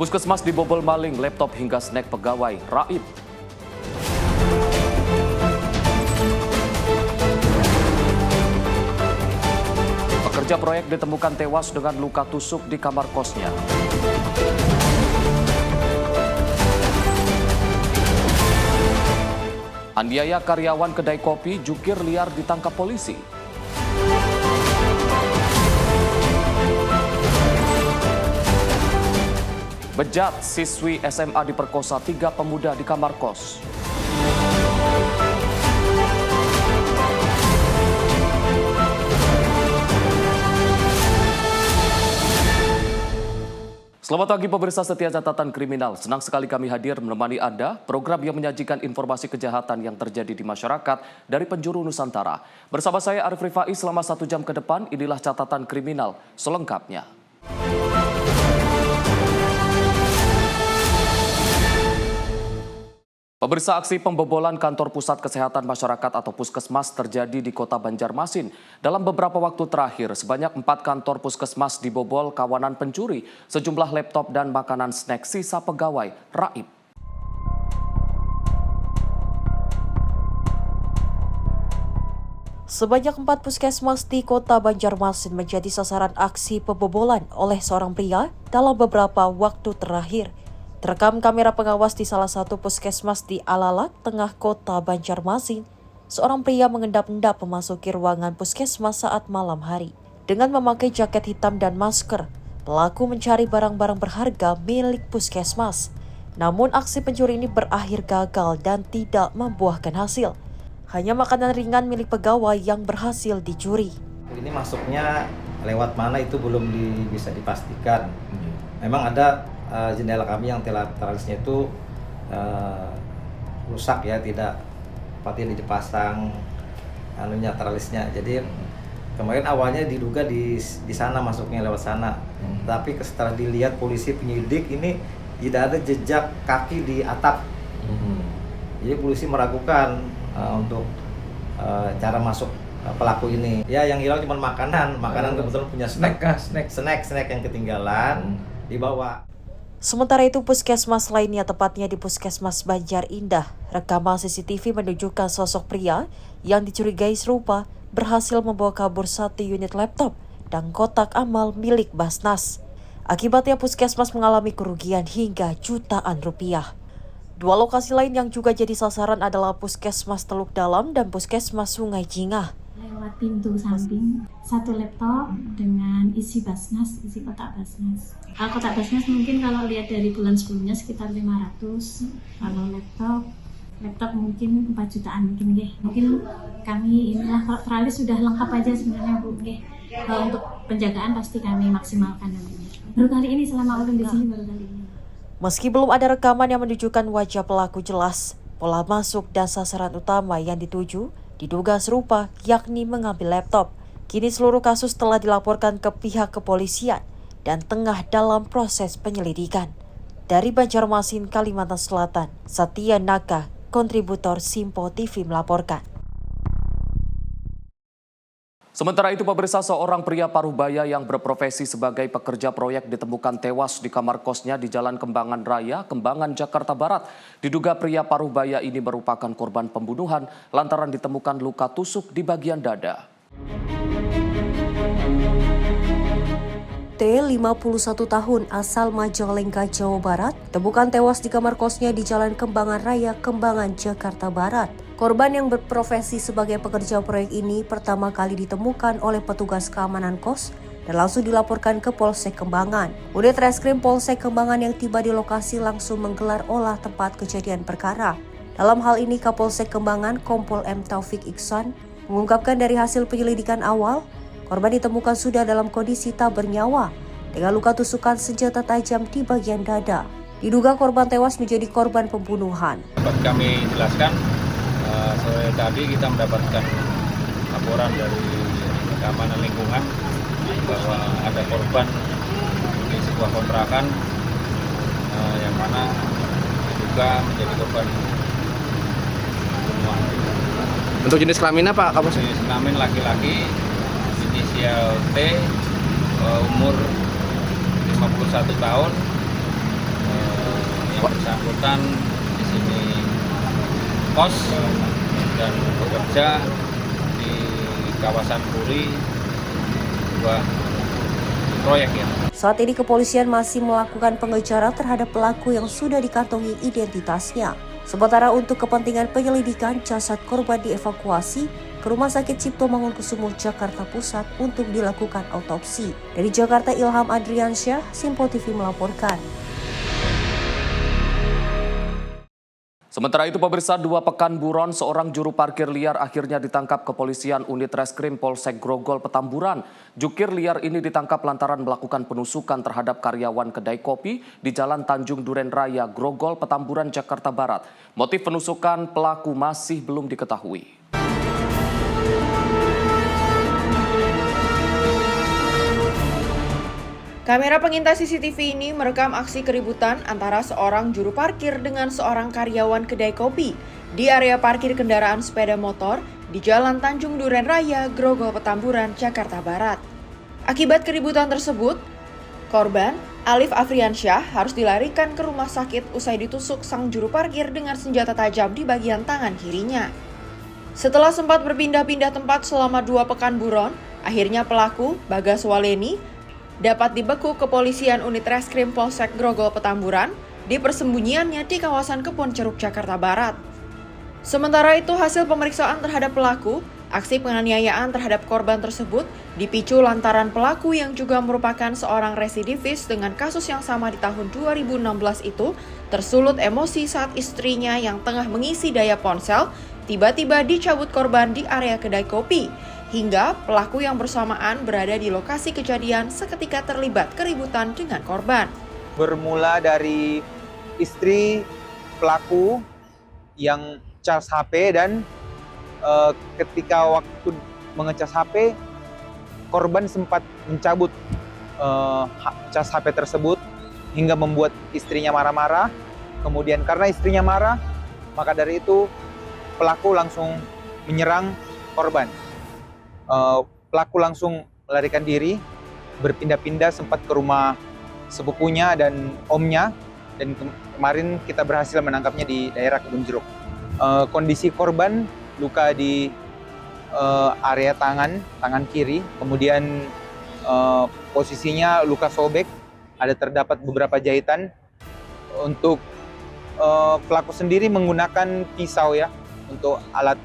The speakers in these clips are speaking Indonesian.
Puskesmas dibobol maling, laptop hingga snack pegawai raib. Pekerja proyek ditemukan tewas dengan luka tusuk di kamar kosnya. Aniaya karyawan kedai kopi, jukir liar ditangkap polisi. Bejat, siswi SMA diperkosa 3 pemuda di kamar kos. Selamat pagi pemirsa setia catatan kriminal. Senang sekali kami hadir menemani Anda, program yang menyajikan informasi kejahatan yang terjadi di masyarakat dari penjuru Nusantara. Bersama saya Arif Rifai selama 1 jam ke depan, inilah catatan kriminal selengkapnya. Pemirsa, aksi pembobolan kantor pusat kesehatan masyarakat atau puskesmas terjadi di kota Banjarmasin. Dalam beberapa waktu terakhir, sebanyak 4 kantor puskesmas dibobol kawanan pencuri. Sejumlah laptop dan makanan snack sisa pegawai raib. Sebanyak 4 puskesmas di kota Banjarmasin menjadi sasaran aksi pembobolan oleh seorang pria dalam beberapa waktu terakhir. Terekam kamera pengawas di salah satu puskesmas di Alalak, tengah kota Banjarmasin. Seorang pria mengendap-endap memasuki ruangan puskesmas saat malam hari. Dengan memakai jaket hitam dan masker, pelaku mencari barang-barang berharga milik puskesmas. Namun aksi pencuri ini berakhir gagal dan tidak membuahkan hasil. Hanya makanan ringan milik pegawai yang berhasil dicuri. Ini masuknya lewat mana itu belum bisa dipastikan. Memang ada jendela kami yang teralisnya itu rusak ya, tidak dipasang teralisnya. Jadi kemarin awalnya diduga di sana, masuknya lewat sana. Tapi setelah dilihat polisi penyidik ini tidak ada jejak kaki di atap. Jadi polisi meragukan untuk cara masuk pelaku ini. Ya yang hilang cuma makanan kebetulan punya snack yang ketinggalan dibawa. Sementara itu puskesmas lainnya, tepatnya di Puskesmas Banjar Indah, rekaman CCTV menunjukkan sosok pria yang dicurigai serupa berhasil membawa kabur 1 unit laptop dan kotak amal milik Basnas. Akibatnya puskesmas mengalami kerugian hingga jutaan rupiah. 2 lokasi lain yang juga jadi sasaran adalah Puskesmas Teluk Dalam dan Puskesmas Sungai Jingah. Lewat pintu samping, 1 laptop dengan isi Basnas, isi kotak Basnas. Kotak Basnas mungkin kalau lihat dari bulan sebelumnya sekitar 500. Kalau laptop mungkin 4 jutaan mungkin deh. Mungkin kami inilah kalau teralis sudah lengkap aja sebenarnya Bu. Kalau untuk penjagaan pasti kami maksimalkan nantinya. Baru kali ini selama orang di sini baru kali ini. Meski belum ada rekaman yang menunjukkan wajah pelaku jelas, pola masuk dan sasaran utama yang dituju diduga serupa, yakni mengambil laptop. Kini seluruh kasus telah dilaporkan ke pihak kepolisian dan tengah dalam proses penyelidikan. Dari Banjarmasin, Kalimantan Selatan, Satya Naka, kontributor Simpo TV melaporkan. Sementara itu pemirsa, seorang pria Parubaya yang berprofesi sebagai pekerja proyek ditemukan tewas di kamar kosnya di Jalan Kembangan Raya, Kembangan, Jakarta Barat. Diduga pria Parubaya ini merupakan korban pembunuhan lantaran ditemukan luka tusuk di bagian dada. T, 51 tahun, asal Majalengka, Jawa Barat, temukan tewas di kamar kosnya di Jalan Kembangan Raya, Kembangan, Jakarta Barat. Korban yang berprofesi sebagai pekerja proyek ini pertama kali ditemukan oleh petugas keamanan kos dan langsung dilaporkan ke Polsek Kembangan. Unit Reskrim Polsek Kembangan yang tiba di lokasi langsung menggelar olah tempat kejadian perkara. Dalam hal ini Kapolsek Kembangan, Kompol M. Taufik Iksan, mengungkapkan dari hasil penyelidikan awal, korban ditemukan sudah dalam kondisi tak bernyawa dengan luka tusukan senjata tajam di bagian dada. Diduga korban tewas menjadi korban pembunuhan. Dapat kami jelaskan, sore tadi kita mendapatkan laporan dari keamanan lingkungan bahwa ada korban di sebuah kontrakan yang mana diduga menjadi korban pembunuhan. Untuk jenis kelamin apa? Jenis kelamin laki-laki, inisial T, umur 51 tahun, bersangkutan di sini kos dan bekerja di kawasan Puri, sebuah proyek ya. Saat ini kepolisian masih melakukan pengejaran terhadap pelaku yang sudah dikantongi identitasnya. Sementara untuk kepentingan penyelidikan, jasad korban dievakuasi ke Rumah Sakit Cipto Mangunkusumo, Jakarta Pusat untuk dilakukan autopsi. Dari Jakarta, Ilham Adriansyah, Simpo TV melaporkan. Sementara itu, pemirsa, 2 pekan buron seorang juru parkir liar akhirnya ditangkap kepolisian unit Reskrim Polsek Grogol Petamburan. Jukir liar ini ditangkap lantaran melakukan penusukan terhadap karyawan kedai kopi di Jalan Tanjung Duren Raya, Grogol Petamburan, Jakarta Barat. Motif penusukan pelaku masih belum diketahui. Kamera pengintai CCTV ini merekam aksi keributan antara seorang juru parkir dengan seorang karyawan kedai kopi di area parkir kendaraan sepeda motor di Jalan Tanjung Duren Raya, Grogol Petamburan, Jakarta Barat. Akibat keributan tersebut, korban Alif Afriansyah harus dilarikan ke rumah sakit usai ditusuk sang juru parkir dengan senjata tajam di bagian tangan kirinya. Setelah sempat berpindah-pindah tempat selama 2 pekan buron, akhirnya pelaku, Bagas Waleni, dapat dibekuk kepolisian unit Reskrim Polsek Grogol Petamburan di persembunyiannya di kawasan Kebon Ceruk, Jakarta Barat. Sementara itu, hasil pemeriksaan terhadap pelaku, aksi penganiayaan terhadap korban tersebut dipicu lantaran pelaku yang juga merupakan seorang residivis dengan kasus yang sama di tahun 2016 itu tersulut emosi saat istrinya yang tengah mengisi daya ponsel tiba-tiba dicabut korban di area kedai kopi. Hingga pelaku yang bersamaan berada di lokasi kejadian seketika terlibat keributan dengan korban. Bermula dari istri pelaku yang cas HP dan ketika waktu mengecas HP, korban sempat mencabut cas HP tersebut hingga membuat istrinya marah-marah. Kemudian karena istrinya marah, maka dari itu pelaku langsung menyerang korban. Pelaku langsung melarikan diri, berpindah-pindah sempat ke rumah sepupunya dan omnya, dan kemarin kita berhasil menangkapnya di daerah Kebun Jeruk. Kondisi korban luka di area tangan kiri, kemudian posisinya luka sobek, ada terdapat beberapa jahitan. Untuk pelaku sendiri menggunakan pisau ya untuk alat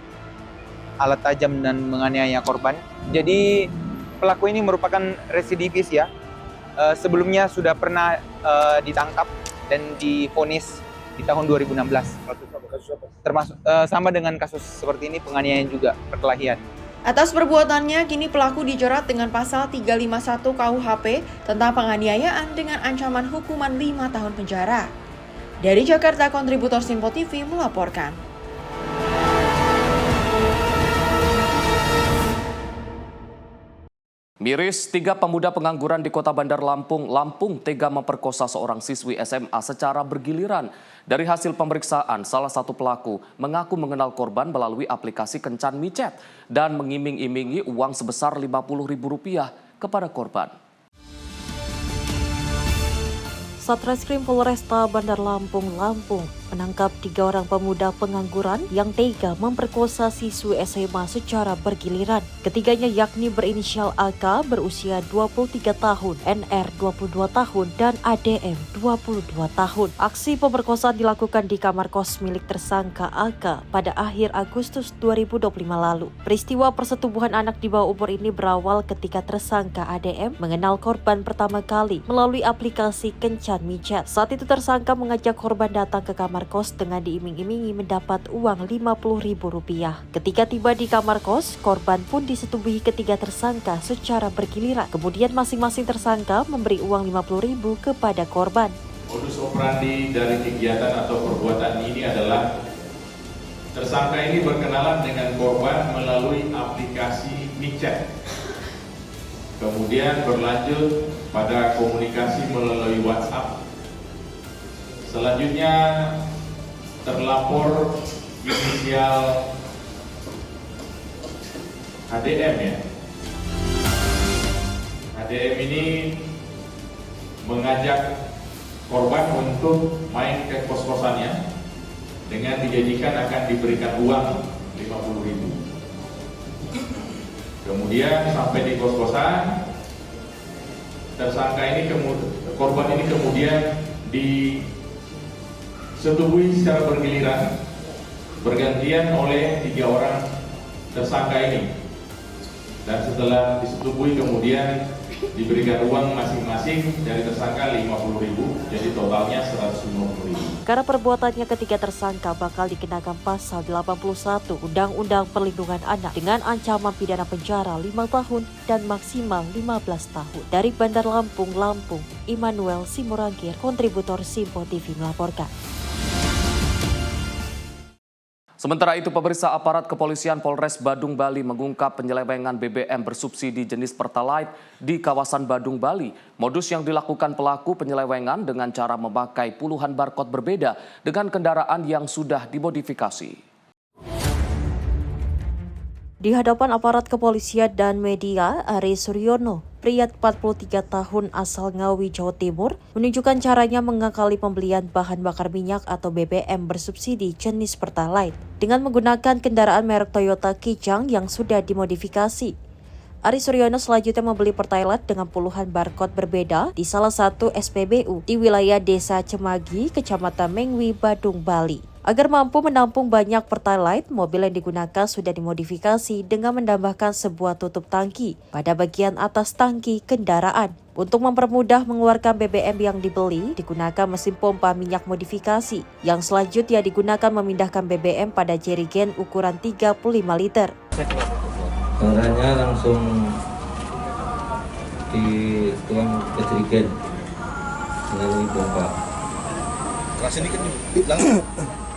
tajam dan menganiaya korban. Jadi pelaku ini merupakan residivis ya. Sebelumnya sudah pernah ditangkap dan divonis di tahun 2016. Termasuk sama dengan kasus seperti ini, penganiayaan juga, perkelahian. Atas perbuatannya, kini pelaku dijerat dengan pasal 351 KUHP tentang penganiayaan dengan ancaman hukuman 5 tahun penjara. Dari Jakarta, kontributor Simpo TV melaporkan. Miris, 3 pemuda pengangguran di Kota Bandar Lampung tega memperkosa seorang siswi SMA secara bergiliran. Dari hasil pemeriksaan, salah satu pelaku mengaku mengenal korban melalui aplikasi Kencan Micet dan mengiming-imingi uang sebesar Rp50.000 kepada korban. Satreskrim Polresta Bandar Lampung menangkap 3 orang pemuda pengangguran yang tega memperkosa siswi SMA secara bergiliran. Ketiganya yakni berinisial AK berusia 23 tahun, NR 22 tahun, dan ADM 22 tahun. Aksi pemerkosaan dilakukan di kamar kos milik tersangka AK pada akhir Agustus 2025 lalu. Peristiwa persetubuhan anak di bawah umur ini berawal ketika tersangka ADM mengenal korban pertama kali melalui aplikasi Kencan Micet. Saat itu tersangka mengajak korban datang ke kamar kos dengan diiming-imingi mendapat uang Rp50.000. Ketika tiba di kamar kos, korban pun disetubuhi ketiga tersangka secara bergiliran. Kemudian masing-masing tersangka memberi uang Rp50.000 kepada korban. Modus operandi dari kegiatan atau perbuatan ini adalah tersangka ini berkenalan dengan korban melalui aplikasi Micet. Kemudian berlanjut pada komunikasi melalui WhatsApp. Selanjutnya terlapor inisial HDM ya. HDM ini mengajak korban untuk main ke kos-kosannya dengan dijanjikan akan diberikan uang 50.000. Kemudian sampai di kos-kosan, korban ini kemudian disetubuhi secara bergiliran, bergantian oleh 3 orang tersangka ini. Dan setelah disetubuhi kemudian diberikan uang masing-masing dari tersangka 50.000, jadi totalnya 150.000. Karena perbuatannya ketiga tersangka bakal dikenakan pasal 81 Undang-Undang Perlindungan Anak dengan ancaman pidana penjara 5 tahun dan maksimal 15 tahun. Dari Bandar Lampung, Immanuel Simorangkir, kontributor Simpo TV melaporkan. Sementara itu, pemirsa, aparat kepolisian Polres Badung, Bali mengungkap penyelewengan BBM bersubsidi jenis Pertalite di kawasan Badung, Bali. Modus yang dilakukan pelaku penyelewengan dengan cara memakai puluhan barcode berbeda dengan kendaraan yang sudah dimodifikasi. Di hadapan aparat kepolisian dan media, Ari Suryono, pria 43 tahun asal Ngawi, Jawa Timur, menunjukkan caranya mengakali pembelian bahan bakar minyak atau BBM bersubsidi jenis Pertalite dengan menggunakan kendaraan merek Toyota Kijang yang sudah dimodifikasi. Ari Suryono selanjutnya membeli Pertalite dengan puluhan barcode berbeda di salah satu SPBU di wilayah Desa Cemagi, Kecamatan Mengwi, Badung, Bali. Agar mampu menampung banyak Pertalite, mobil yang digunakan sudah dimodifikasi dengan menambahkan sebuah tutup tangki pada bagian atas tangki kendaraan. Untuk mempermudah mengeluarkan BBM yang dibeli, digunakan mesin pompa minyak modifikasi yang selanjutnya digunakan memindahkan BBM pada jerigen ukuran 35 liter. Caranya langsung dituang ke jerigen melalui pompa. Keras ini kan langsung.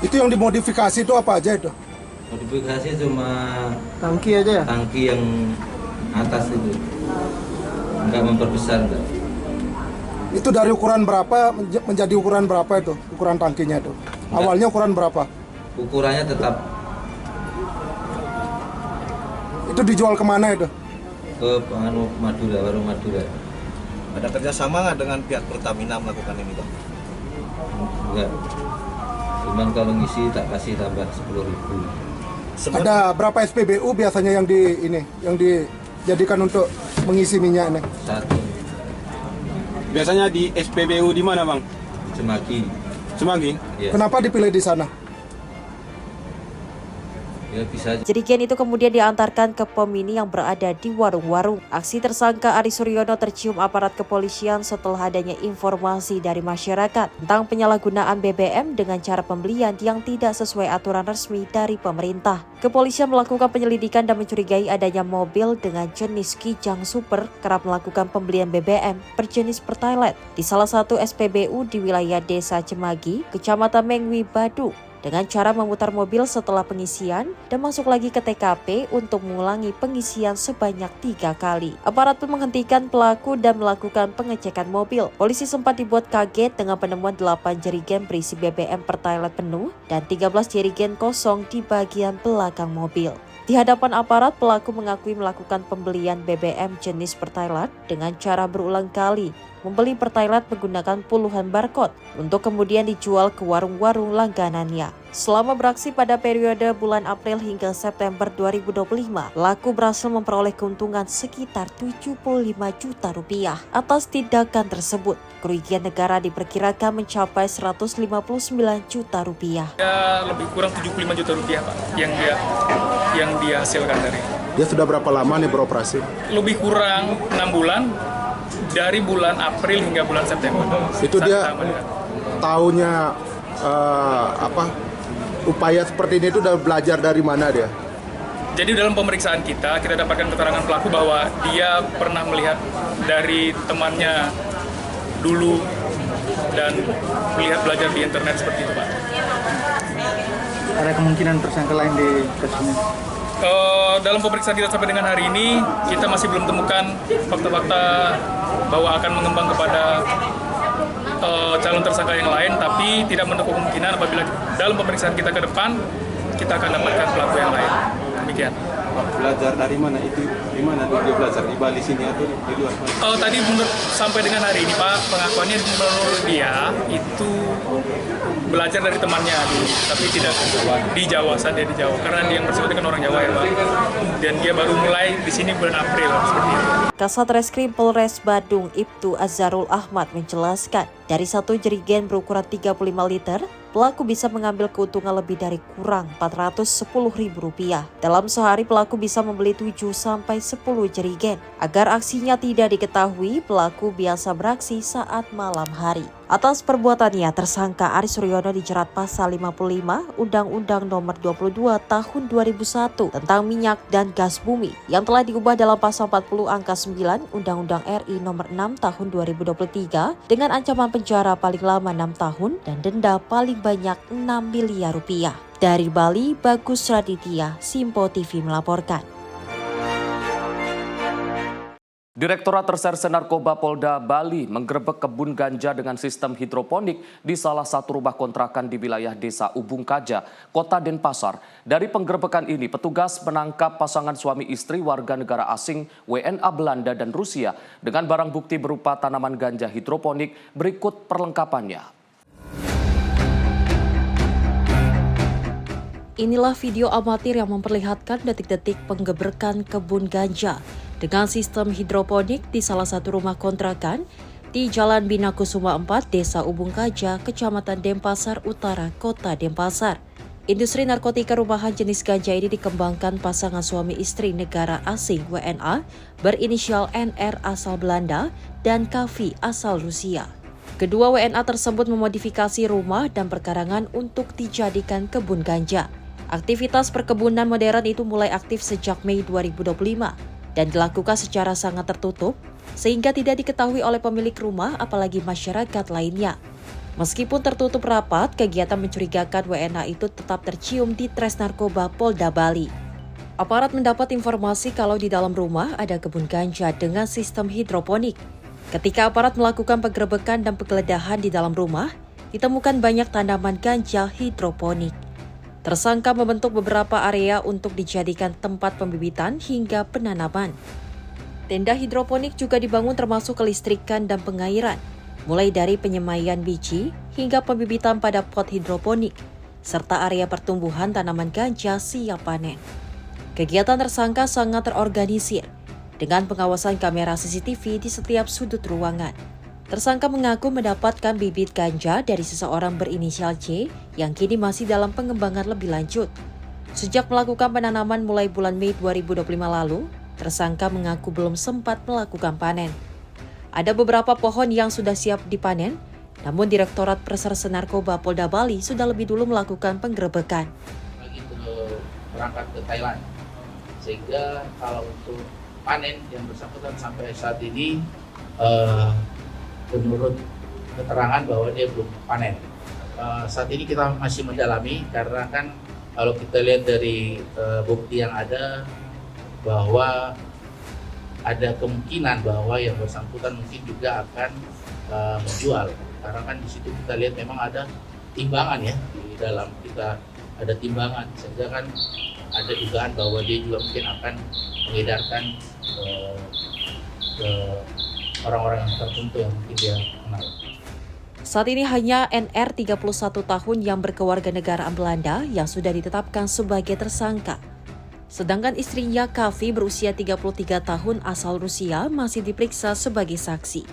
Itu yang dimodifikasi itu apa aja itu? Modifikasi cuma Tangki aja ya? tangki yang atas itu, nggak memperbesar enggak. Itu dari ukuran berapa menjadi ukuran berapa itu? Ukuran tangkinya itu? Awalnya ukuran berapa? Ukurannya tetap. Itu dijual kemana itu? Ke Madura, warung Madura. Ada kerjasama nggak dengan pihak Pertamina melakukan ini, Bang? Enggak. Cuman kalau ngisi tak kasih tambah 10.000. Ada berapa SPBU biasanya yang dijadikan untuk mengisi minyak ini? 1. Biasanya di SPBU di mana, Bang? Cemagi. Semanggi? Ya. Kenapa dipilih di sana? Ya bisa. Jerigen itu kemudian diantarkan ke pom mini yang berada di warung-warung. Aksi tersangka Ari Suryono tercium aparat kepolisian setelah adanya informasi dari masyarakat tentang penyalahgunaan BBM dengan cara pembelian yang tidak sesuai aturan resmi dari pemerintah. Kepolisian melakukan penyelidikan dan mencurigai adanya mobil dengan jenis Kijang Super kerap melakukan pembelian BBM berjenis Pertalite di salah satu SPBU di wilayah Desa Cemagi, Kecamatan Mengwi, Badung, dengan cara memutar mobil setelah pengisian dan masuk lagi ke TKP untuk mengulangi pengisian sebanyak 3 kali. Aparat pun menghentikan pelaku dan melakukan pengecekan mobil. Polisi sempat dibuat kaget dengan penemuan 8 jerigen berisi BBM Pertalite penuh dan 13 jerigen kosong di bagian belakang mobil. Di hadapan aparat, pelaku mengakui melakukan pembelian BBM jenis Pertalite dengan cara berulang kali membeli Pertalite menggunakan puluhan barcode untuk kemudian dijual ke warung-warung langganannya. Selama beraksi pada periode bulan April hingga September 2025, pelaku berhasil memperoleh keuntungan sekitar 75 juta rupiah atas tindakan tersebut. Kerugian negara diperkirakan mencapai 159 juta rupiah. Ya, lebih kurang 75 juta rupiah, Pak, yang dia hasilkan dari. Dia sudah berapa lama nih beroperasi? Lebih kurang 6 bulan. Dari bulan April hingga bulan September. Itu dia taunya upaya seperti ini itu udah belajar dari mana dia? Jadi dalam pemeriksaan kita dapatkan keterangan pelaku bahwa dia pernah melihat dari temannya dulu dan melihat belajar di internet seperti itu, Pak. Ada kemungkinan tersangka lain di kasus ini? Dalam pemeriksaan kita sampai dengan hari ini, kita masih belum temukan fakta-fakta bahwa akan mengembang kepada calon tersangka yang lain, tapi tidak menutup kemungkinan apabila dalam pemeriksaan kita ke depan, kita akan dapatkan pelaku yang lain. Demikian. Belajar dari mana itu? Di mana dia belajar? Di Bali sini atau di luar? Tadi menurut sampai dengan hari ini Pak, pengakuannya menurut dia itu belajar dari temannya dulu, tapi tidak di Jawa, saat dia di Jawa, karena dia yang bersangkutan kan orang Jawa ya Pak. Dan dia baru mulai di sini bulan April seperti itu. Kasat Reskrim Polres Badung Ibtu Azharul Ahmad menjelaskan, dari satu jerigen berukuran 35 liter, pelaku bisa mengambil keuntungan lebih dari kurang Rp410.000. Dalam sehari pelaku bisa membeli 7-10 jerigen. Agar aksinya tidak diketahui, pelaku biasa beraksi saat malam hari. Atas perbuatannya, tersangka Aris Suryono dijerat pasal 55 Undang-Undang Nomor 22 Tahun 2001 tentang minyak dan gas bumi yang telah diubah dalam pasal 40 angka 9 Undang-Undang RI Nomor 6 Tahun 2023 dengan ancaman penjara paling lama 6 tahun dan denda paling banyak 6 miliar rupiah. Dari Bali, Bagus Raditya, Simpo TV melaporkan. Direktorat Reserse Narkoba Polda Bali menggerebek kebun ganja dengan sistem hidroponik di salah satu rumah kontrakan di wilayah Desa Ubung Kaja, Kota Denpasar. Dari penggerebekan ini, petugas menangkap pasangan suami istri warga negara asing WNA Belanda dan Rusia dengan barang bukti berupa tanaman ganja hidroponik. Berikut perlengkapannya. Inilah video amatir yang memperlihatkan detik-detik penggerebekan kebun ganja dengan sistem hidroponik di salah satu rumah kontrakan di Jalan Bina Kusuma 4, Desa Ubung Kaja, Kecamatan Denpasar Utara, Kota Denpasar. Industri narkotika rumahan jenis ganja ini dikembangkan pasangan suami istri negara asing WNA berinisial NR asal Belanda dan KV asal Rusia. Kedua WNA tersebut memodifikasi rumah dan perkarangan untuk dijadikan kebun ganja. Aktivitas perkebunan modern itu mulai aktif sejak Mei 2025 dan dilakukan secara sangat tertutup sehingga tidak diketahui oleh pemilik rumah apalagi masyarakat lainnya. Meskipun tertutup rapat, kegiatan mencurigakan WNA itu tetap tercium di Tres Narkoba Polda Bali. Aparat mendapat informasi kalau di dalam rumah ada kebun ganja dengan sistem hidroponik. Ketika aparat melakukan penggerebekan dan penggeledahan di dalam rumah, ditemukan banyak tanaman ganja hidroponik. Tersangka membentuk beberapa area untuk dijadikan tempat pembibitan hingga penanaman. Tenda hidroponik juga dibangun termasuk kelistrikan dan pengairan, mulai dari penyemaian biji hingga pembibitan pada pot hidroponik, serta area pertumbuhan tanaman ganja siap panen. Kegiatan tersangka sangat terorganisir, dengan pengawasan kamera CCTV di setiap sudut ruangan. Tersangka mengaku mendapatkan bibit ganja dari seseorang berinisial C yang kini masih dalam pengembangan lebih lanjut. Sejak melakukan penanaman mulai bulan Mei 2025 lalu, tersangka mengaku belum sempat melakukan panen. Ada beberapa pohon yang sudah siap dipanen, namun Direktorat Reserse Narkoba Polda Bali sudah lebih dulu melakukan penggerebekan. Lagi berangkat ke Thailand, sehingga kalau untuk panen yang bersangkutan sampai saat ini menurut keterangan bahwa dia belum panen. Saat ini kita masih mendalami karena kan kalau kita lihat dari bukti yang ada bahwa ada kemungkinan bahwa yang bersangkutan mungkin juga akan menjual. Karena kan di situ kita lihat memang ada timbangan ya, di dalam kita ada timbangan sehingga kan ada dugaan bahwa dia juga mungkin akan mengedarkan ke orang-orang yang tertentu yang mungkin dia kenal. Saat ini hanya NR 31 tahun yang berkewarganegaraan Belanda yang sudah ditetapkan sebagai tersangka. Sedangkan istrinya KV berusia 33 tahun asal Rusia masih diperiksa sebagai saksi.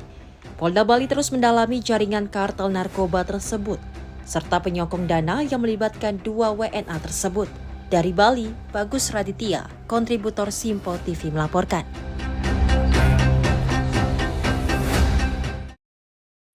Polda Bali terus mendalami jaringan kartel narkoba tersebut, serta penyokong dana yang melibatkan dua WNA tersebut. Dari Bali, Bagus Raditya, kontributor Simpo TV melaporkan.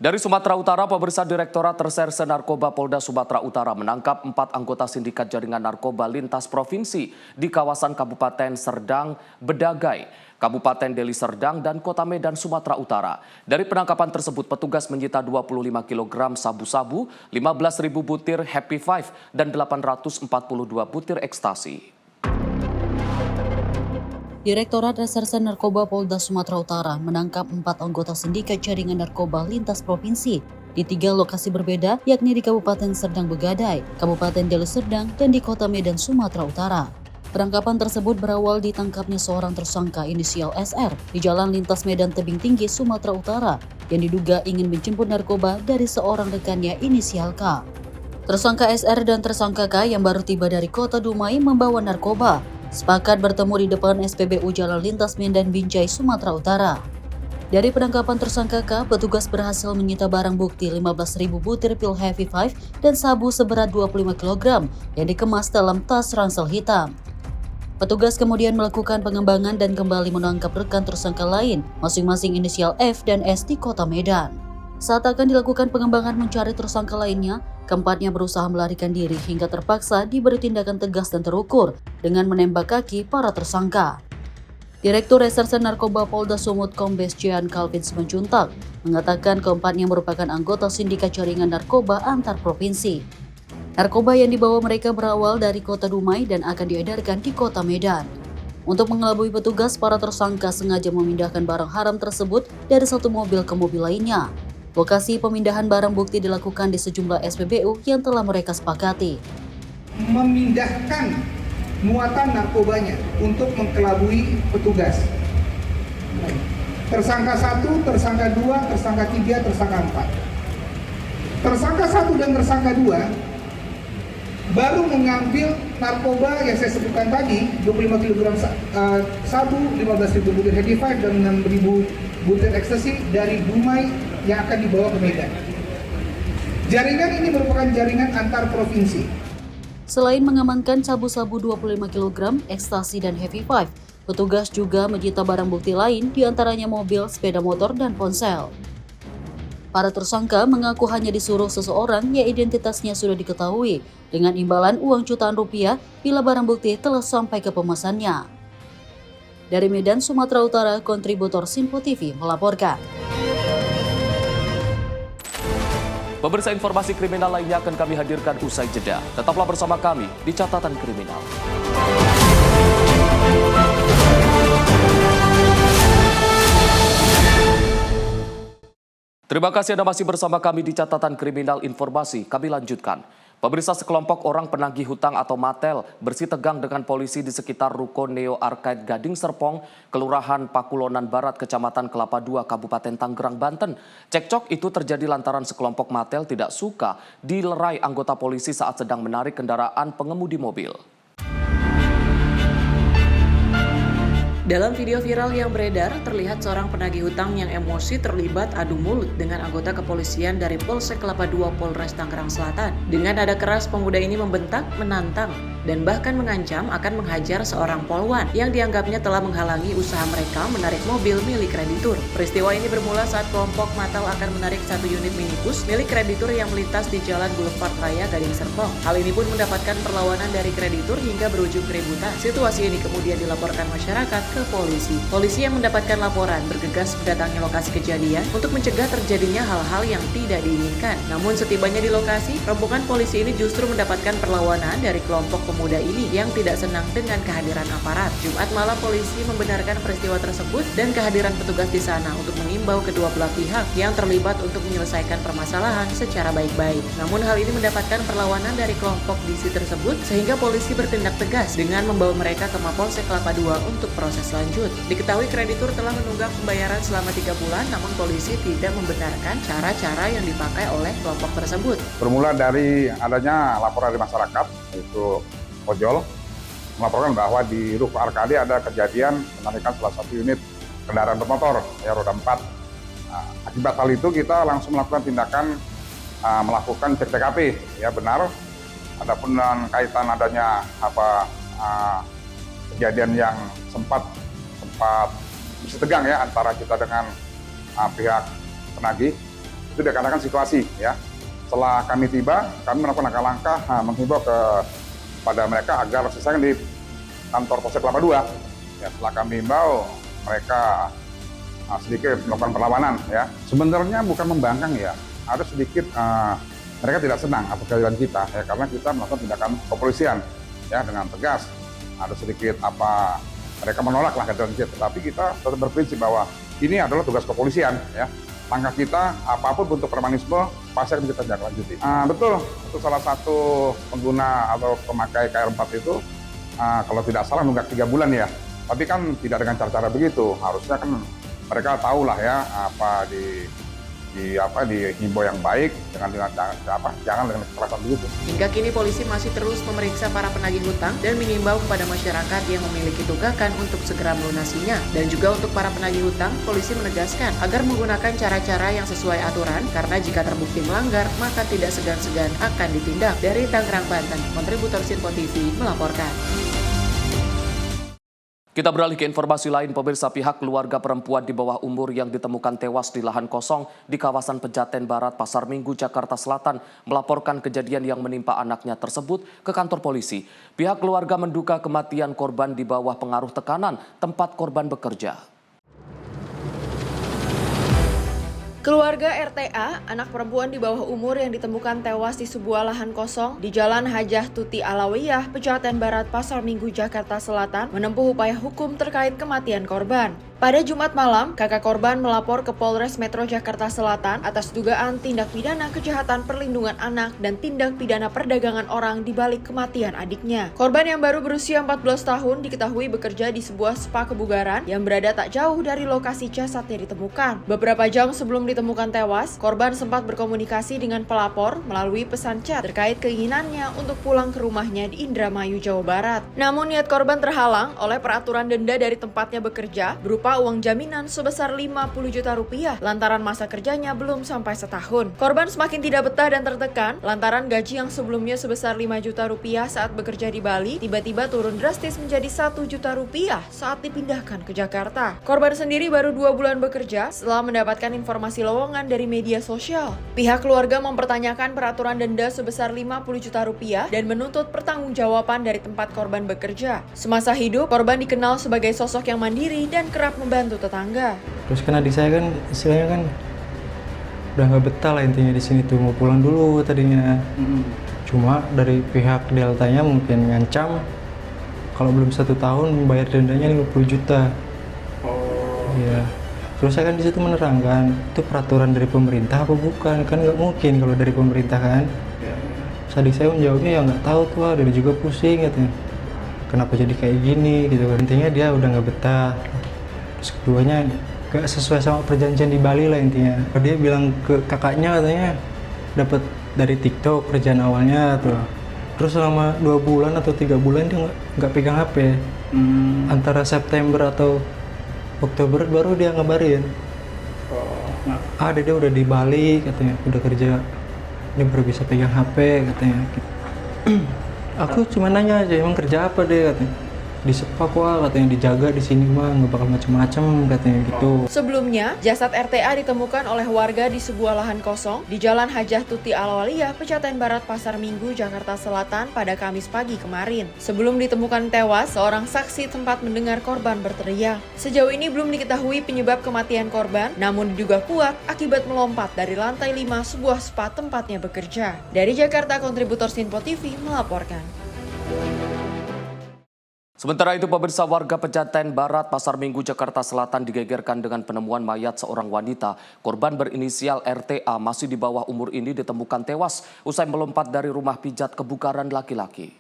Dari Sumatera Utara, pemirsa, Direktorat Reserse Narkoba Polda Sumatera Utara menangkap 4 anggota sindikat jaringan narkoba lintas provinsi di kawasan Kabupaten Serdang, Bedagai, Kabupaten Deli Serdang, dan Kota Medan, Sumatera Utara. Dari penangkapan tersebut, petugas menyita 25 kg sabu-sabu, 15.000 butir Happy Five, dan 842 butir ekstasi. Direktorat Reserse Narkoba Polda Sumatera Utara menangkap 4 anggota sindikat jaringan narkoba lintas provinsi di 3 lokasi berbeda, yakni di Kabupaten Serdang Begadai, Kabupaten Deli Serdang, dan di Kota Medan, Sumatera Utara. Penangkapan tersebut berawal ditangkapnya seorang tersangka inisial SR di Jalan Lintas Medan Tebing Tinggi, Sumatera Utara yang diduga ingin menjemput narkoba dari seorang rekannya inisial K. Tersangka SR dan tersangka K yang baru tiba dari kota Dumai membawa narkoba, sepakat bertemu di depan SPBU Jalan Lintas Medan Binjai, Sumatera Utara. Dari penangkapan tersangka K, petugas berhasil menyita barang bukti 15.000 butir pil Heavy Five dan sabu seberat 25 kg yang dikemas dalam tas ransel hitam. Petugas kemudian melakukan pengembangan dan kembali menangkap rekan tersangka lain, masing-masing inisial F dan S di kota Medan. Saat akan dilakukan pengembangan mencari tersangka lainnya, keempatnya berusaha melarikan diri hingga terpaksa diberi tindakan tegas dan terukur dengan menembak kaki para tersangka. Direktur Reserse Narkoba Polda Sumut Kombes Jean Calvin Simanjuntak mengatakan keempatnya merupakan anggota sindikat jaringan narkoba antar provinsi. Narkoba yang dibawa mereka berawal dari kota Dumai dan akan diedarkan di kota Medan. Untuk mengelabui petugas, para tersangka sengaja memindahkan barang haram tersebut dari satu mobil ke mobil lainnya. Lokasi pemindahan barang bukti dilakukan di sejumlah SPBU yang telah mereka sepakati. Memindahkan muatan narkobanya untuk mengkelabui petugas. Tersangka 1, tersangka 2, tersangka 3, tersangka 4. Tersangka 1 dan tersangka 2 baru mengambil narkoba yang saya sebutkan tadi, 25 kg sabu, 15.000 butir Heavy Five dan 6.000 butir ekstasi dari Dumai yang akan dibawa ke Medan. Jaringan ini merupakan jaringan antar provinsi. Selain mengamankan sabu-sabu 25 kg, ekstasi dan Heavy Five, petugas juga menyita barang bukti lain diantaranya mobil, sepeda motor, dan ponsel. Para tersangka mengaku hanya disuruh seseorang yang identitasnya sudah diketahui dengan imbalan uang jutaan rupiah bila barang bukti telah sampai ke pemesannya. Dari Medan, Sumatera Utara, kontributor Sinpo TV melaporkan. Pemirsa, informasi kriminal lainnya akan kami hadirkan usai jeda. Tetaplah bersama kami di Catatan Kriminal. Terima kasih Anda masih bersama kami di Catatan Kriminal Informasi. Kami lanjutkan. Pemirsa, sekelompok orang penagih hutang atau Matel bersitegang dengan polisi di sekitar Ruko Neo Arcade Gading Serpong, Kelurahan Pakulonan Barat, Kecamatan Kelapa II, Kabupaten Tangerang, Banten. Cekcok itu terjadi lantaran sekelompok Matel tidak suka dilerai anggota polisi saat sedang menarik kendaraan pengemudi mobil. Dalam video viral yang beredar, terlihat seorang penagih hutang yang emosi terlibat adu mulut dengan anggota kepolisian dari Polsek Kelapa II Polres Tangerang Selatan. Dengan nada keras, pemuda ini membentak, menantang, dan bahkan mengancam akan menghajar seorang polwan yang dianggapnya telah menghalangi usaha mereka menarik mobil milik kreditur. Peristiwa ini bermula saat kelompok Matel akan menarik satu unit minibus milik kreditur yang melintas di Jalan Boulevard Raya Gading Serpong. Hal ini pun mendapatkan perlawanan dari kreditur hingga berujung keributan. Situasi ini kemudian dilaporkan masyarakat ke polisi. Polisi yang mendapatkan laporan bergegas mendatangi lokasi kejadian untuk mencegah terjadinya hal-hal yang tidak diinginkan. Namun setibanya di lokasi, rombongan polisi ini justru mendapatkan perlawanan dari kelompok pemuda ini yang tidak senang dengan kehadiran aparat. Jumat malam polisi membenarkan peristiwa tersebut dan kehadiran petugas di sana untuk mengimbau kedua belah pihak yang terlibat untuk menyelesaikan permasalahan secara baik-baik. Namun hal ini mendapatkan perlawanan dari kelompok DC tersebut sehingga polisi bertindak tegas dengan membawa mereka ke Mapolsek Kelapa II untuk proses lanjut. Diketahui kreditur telah menunggak pembayaran selama 3 bulan, namun polisi tidak membenarkan cara-cara yang dipakai oleh kelompok tersebut. Bermula dari adanya laporan dari masyarakat, yaitu Ojol, melaporkan bahwa di Ruko Arcade ada kejadian penarikan salah satu unit kendaraan bermotor, ya roda 4. Akibat hal itu kita langsung melakukan tindakan melakukan cek TKP, ya benar. Adapun kaitan adanya kejadian yang sempat bersetegang ya antara kita dengan pihak penagih, itu dikarenakan situasi ya. Setelah kami tiba, kami melakukan langkah-langkah menghimbau kepada mereka agar selesai di kantor Polsek Kelapa II. Ya, setelah kami himbau, mereka sedikit melakukan perlawanan ya. Sebenarnya bukan membangkang ya, ada sedikit mereka tidak senang atas kehadiran kita ya, karena kita melakukan tindakan kepolisian ya dengan tegas. Ada sedikit mereka menolak lah kehadiran kita, tetapi kita tetap berprinsip bahwa ini adalah tugas kepolisian ya. Langkah kita apapun bentuk premanisme pasti akan kita tindak lanjuti. Betul, itu salah satu pengguna atau pemakai KR4 itu kalau tidak salah nunggak 3 bulan ya. Tapi kan tidak dengan cara-cara begitu. Harusnya kan mereka tahulah ya dihimbau yang baik jangan dengan kekerasan begitu. Hingga kini polisi masih terus memeriksa para penagih hutang dan mengimbau kepada masyarakat yang memiliki tunggakan untuk segera melunasinya. Dan juga untuk para penagih hutang, polisi menegaskan agar menggunakan cara-cara yang sesuai aturan karena jika terbukti melanggar maka tidak segan-segan akan ditindak. Dari Tangerang, Banten, kontributor Sinpo TV melaporkan. Kita beralih ke informasi lain, pemirsa. Pihak keluarga perempuan di bawah umur yang ditemukan tewas di lahan kosong di kawasan Pejaten Barat, Pasar Minggu, Jakarta Selatan melaporkan kejadian yang menimpa anaknya tersebut ke kantor polisi. Pihak keluarga menduga kematian korban di bawah pengaruh tekanan tempat korban bekerja. Keluarga RTA, anak perempuan di bawah umur yang ditemukan tewas di sebuah lahan kosong di Jalan Hajah Tuti Alawiyah, Pejaten Barat, Pasar Minggu, Jakarta Selatan, menempuh upaya hukum terkait kematian korban. Pada Jumat malam, kakak korban melapor ke Polres Metro Jakarta Selatan atas dugaan tindak pidana kejahatan perlindungan anak dan tindak pidana perdagangan orang di balik kematian adiknya. Korban yang baru berusia 14 tahun diketahui bekerja di sebuah spa kebugaran yang berada tak jauh dari lokasi jasadnya ditemukan. Beberapa jam sebelum ditemukan tewas, korban sempat berkomunikasi dengan pelapor melalui pesan chat terkait keinginannya untuk pulang ke rumahnya di Indramayu, Jawa Barat. Namun niat korban terhalang oleh peraturan denda dari tempatnya bekerja berupa uang jaminan sebesar 50 juta rupiah lantaran masa kerjanya belum sampai setahun. Korban semakin tidak betah dan tertekan lantaran gaji yang sebelumnya sebesar 5 juta rupiah saat bekerja di Bali tiba-tiba turun drastis menjadi 1 juta rupiah saat dipindahkan ke Jakarta. Korban sendiri baru 2 bulan bekerja setelah mendapatkan informasi lowongan dari media sosial. Pihak keluarga mempertanyakan peraturan denda sebesar 50 juta rupiah dan menuntut pertanggungjawaban dari tempat korban bekerja. Semasa hidup, korban dikenal sebagai sosok yang mandiri dan kerap membantu tetangga. Terus kan adik saya kan istilahnya kan udah nggak betah lah intinya di sini tuh, mau pulang dulu tadinya. Cuma dari pihak Deltanya mungkin ngancam kalau belum 1 tahun membayar dendanya 50 juta. Iya. Terus saya kan di situ menerangkan itu peraturan dari pemerintah apa bukan, kan nggak mungkin kalau dari pemerintah kan. Terus adik saya menjawabnya ya nggak tahu tuh, dia juga pusing katanya. Kenapa jadi kayak gini gitu kan. Intinya dia udah nggak betah. Terus keduanya gak sesuai sama perjanjian di Bali lah intinya. Dia bilang ke kakaknya katanya dapat dari TikTok kerjaan awalnya tuh. Terus selama 2 bulan atau 3 bulan dia nggak pegang HP. Antara September atau Oktober baru dia ngabarin. Dia udah di Bali katanya, udah kerja. Dia baru bisa pegang HP katanya. Aku cuma nanya aja emang kerja apa deh katanya. Di sepak katanya dijaga di sini mah nggak bakal macam-macam katanya gitu. Sebelumnya, jasad RTA ditemukan oleh warga di sebuah lahan kosong di Jalan Hajah Tuti Alawiyah, Pejaten Barat, Pasar Minggu, Jakarta Selatan pada Kamis pagi kemarin. Sebelum ditemukan tewas, seorang saksi sempat mendengar korban berteriak. Sejauh ini belum diketahui penyebab kematian korban, namun diduga kuat akibat melompat dari lantai 5 sebuah spa tempatnya bekerja. Dari Jakarta, kontributor Sinpo TV melaporkan. Sementara itu, pemirsa, warga Pejaten Barat, Pasar Minggu, Jakarta Selatan digegerkan dengan penemuan mayat seorang wanita. Korban berinisial RTA masih di bawah umur ini ditemukan tewas usai melompat dari rumah pijat kebugaran laki-laki.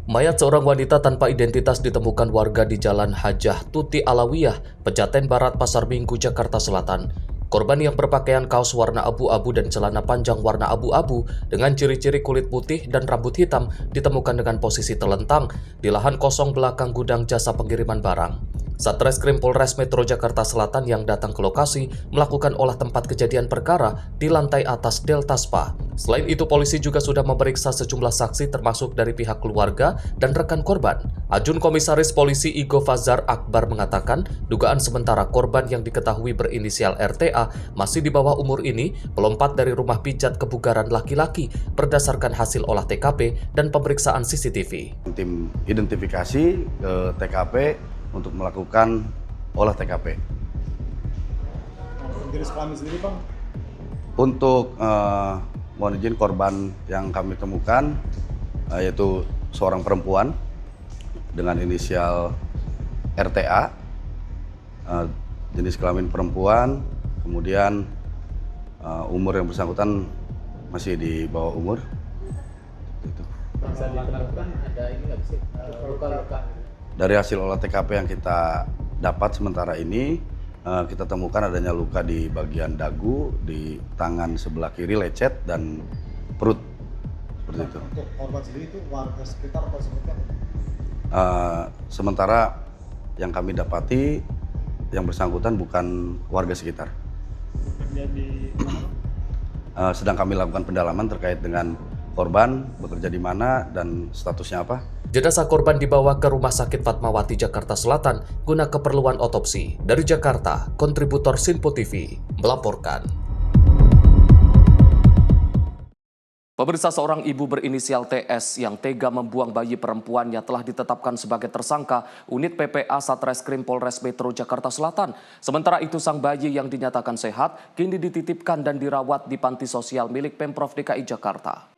Mayat seorang wanita tanpa identitas ditemukan warga di Jalan Hajah Tuti Alawiyah, Pejaten Barat, Pasar Minggu, Jakarta Selatan. Korban yang berpakaian kaos warna abu-abu dan celana panjang warna abu-abu dengan ciri-ciri kulit putih dan rambut hitam ditemukan dengan posisi telentang di lahan kosong belakang gudang jasa pengiriman barang. Satreskrim Polres Metro Jakarta Selatan yang datang ke lokasi melakukan olah tempat kejadian perkara di lantai atas Delta Spa. Selain itu, polisi juga sudah memeriksa sejumlah saksi termasuk dari pihak keluarga dan rekan korban. Ajun Komisaris Polisi Igo Fazar Akbar mengatakan dugaan sementara korban yang diketahui berinisial RTA masih di bawah umur ini melompat dari rumah pijat kebugaran laki-laki berdasarkan hasil olah TKP dan pemeriksaan CCTV. Tim identifikasi ke TKP untuk melakukan olah TKP. Jenis kelamin sendiri, Bang? Untuk mohon izin, korban yang kami temukan yaitu seorang perempuan dengan inisial RTA, jenis kelamin perempuan, kemudian umur yang bersangkutan masih di bawah umur. bisa ditemukan ada ini nggak sih luka-luka? Dari hasil olah TKP yang kita dapat sementara ini, kita temukan adanya luka di bagian dagu, di tangan sebelah kiri lecet, dan perut. Seperti itu. Untuk korban sendiri itu warga sekitar atau sekitar? Sementara yang kami dapati, yang bersangkutan bukan warga sekitar. Sedang kami lakukan pendalaman terkait dengan korban, bekerja di mana, dan statusnya apa. Jenazah korban dibawa ke Rumah Sakit Fatmawati, Jakarta Selatan guna keperluan otopsi. Dari Jakarta, kontributor Sinpo TV melaporkan. Pemirsa, seorang ibu berinisial TS yang tega membuang bayi perempuannya telah ditetapkan sebagai tersangka unit PPA Satreskrim Polres Metro Jakarta Selatan. Sementara itu sang bayi yang dinyatakan sehat kini dititipkan dan dirawat di panti sosial milik Pemprov DKI Jakarta.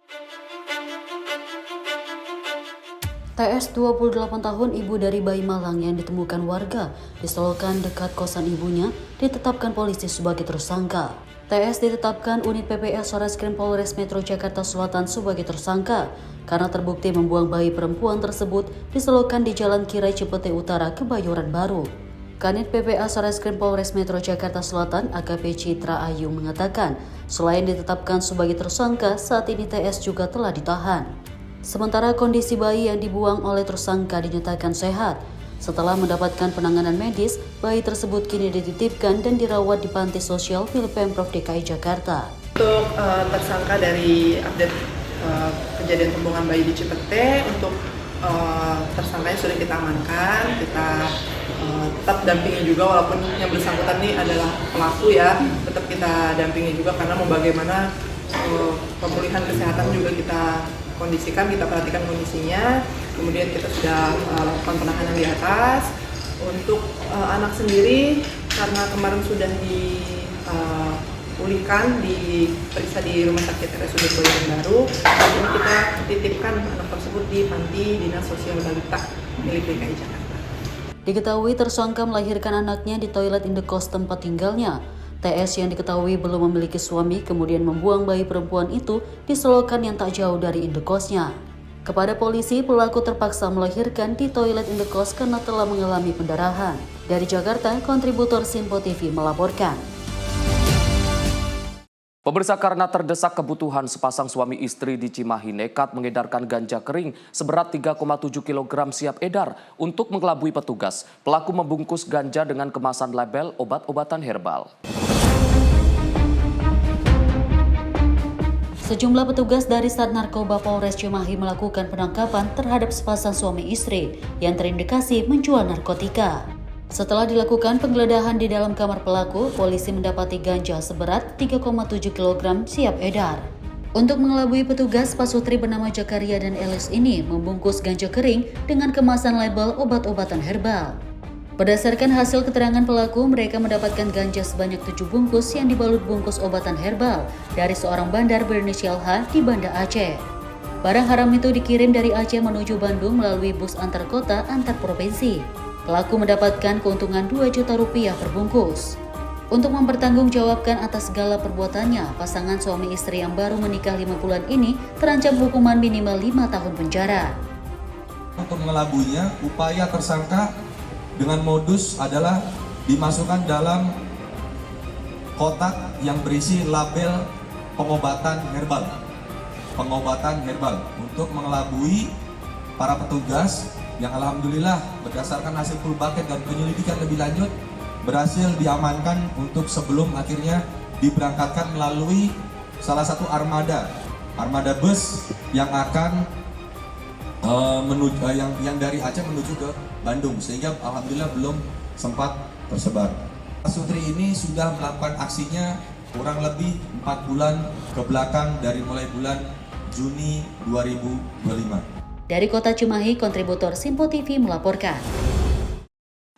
TS 28 tahun ibu dari bayi malang yang ditemukan warga di selokan dekat kosan ibunya ditetapkan polisi sebagai tersangka. TS ditetapkan unit PPA Satreskrim Polres Metro Jakarta Selatan sebagai tersangka karena terbukti membuang bayi perempuan tersebut di selokan di Jalan Kirai Cipete Utara, Kebayoran Baru. Kanit PPA Satreskrim Polres Metro Jakarta Selatan AKP Citra Ayu mengatakan selain ditetapkan sebagai tersangka, saat ini TS juga telah ditahan. Sementara kondisi bayi yang dibuang oleh tersangka dinyatakan sehat. Setelah mendapatkan penanganan medis, bayi tersebut kini dititipkan dan dirawat di panti sosial milik Pemprov DKI Jakarta. Untuk tersangka dari update kejadian pembuangan bayi di Cipete, untuk tersangkanya sudah kita amankan, kita tetap dampingi juga walaupun yang bersangkutan ini adalah pelaku ya, tetap kita dampingi juga karena mau bagaimana pemulihan kesehatan juga kita kondisikan, kita perhatikan kondisinya. Kemudian kita sudah lakukan penahanan di atas. Untuk anak sendiri karena kemarin sudah dipulihkan, diperiksa di Rumah Sakit RSUD Kebayoran Baru, ini kita titipkan anak tersebut di panti dinas sosial balita milik DKI Jakarta. Diketahui tersangka melahirkan anaknya di toilet indekos tempat tinggalnya. TS yang diketahui belum memiliki suami kemudian membuang bayi perempuan itu di selokan yang tak jauh dari indekosnya. Kepada polisi, pelaku terpaksa melahirkan di toilet indekos karena telah mengalami pendarahan. Dari Jakarta, kontributor Sinpo TV melaporkan. Pemirsa, karena terdesak kebutuhan, sepasang suami istri di Cimahi nekat mengedarkan ganja kering seberat 3,7 kg siap edar untuk mengelabui petugas. Pelaku membungkus ganja dengan kemasan label obat-obatan herbal. Sejumlah petugas dari Sat Narkoba Polres Cimahi melakukan penangkapan terhadap sepasang suami istri yang terindikasi menjual narkotika. Setelah dilakukan penggeledahan di dalam kamar pelaku, polisi mendapati ganja seberat 3,7 kg siap edar. Untuk mengelabui petugas, Pasutri bernama Jakaria dan Elis ini membungkus ganja kering dengan kemasan label obat-obatan herbal. Berdasarkan hasil keterangan pelaku, mereka mendapatkan ganja sebanyak 7 bungkus yang dibalut bungkus obatan herbal dari seorang bandar berinisial H di Banda Aceh. Barang haram itu dikirim dari Aceh menuju Bandung melalui bus antar kota antar provinsi. Pelaku mendapatkan keuntungan 2 juta rupiah per bungkus. Untuk mempertanggungjawabkan atas segala perbuatannya, pasangan suami istri yang baru menikah 5 bulan ini terancam hukuman minimal 5 tahun penjara. Untuk mengelabuinya, upaya tersangka dengan modus adalah dimasukkan dalam kotak yang berisi label pengobatan herbal. Pengobatan herbal untuk mengelabui para petugas yang alhamdulillah berdasarkan hasil full bucket dan penyelidikan lebih lanjut berhasil diamankan untuk sebelum akhirnya diberangkatkan melalui salah satu armada bus yang akan yang dari Aceh menuju ke Bandung, sehingga alhamdulillah belum sempat tersebar. Pasutri ini sudah melakukan aksinya kurang lebih 4 bulan ke belakang dari mulai bulan Juni 2025. Dari Kota Cimahi, kontributor Sinpo TV melaporkan.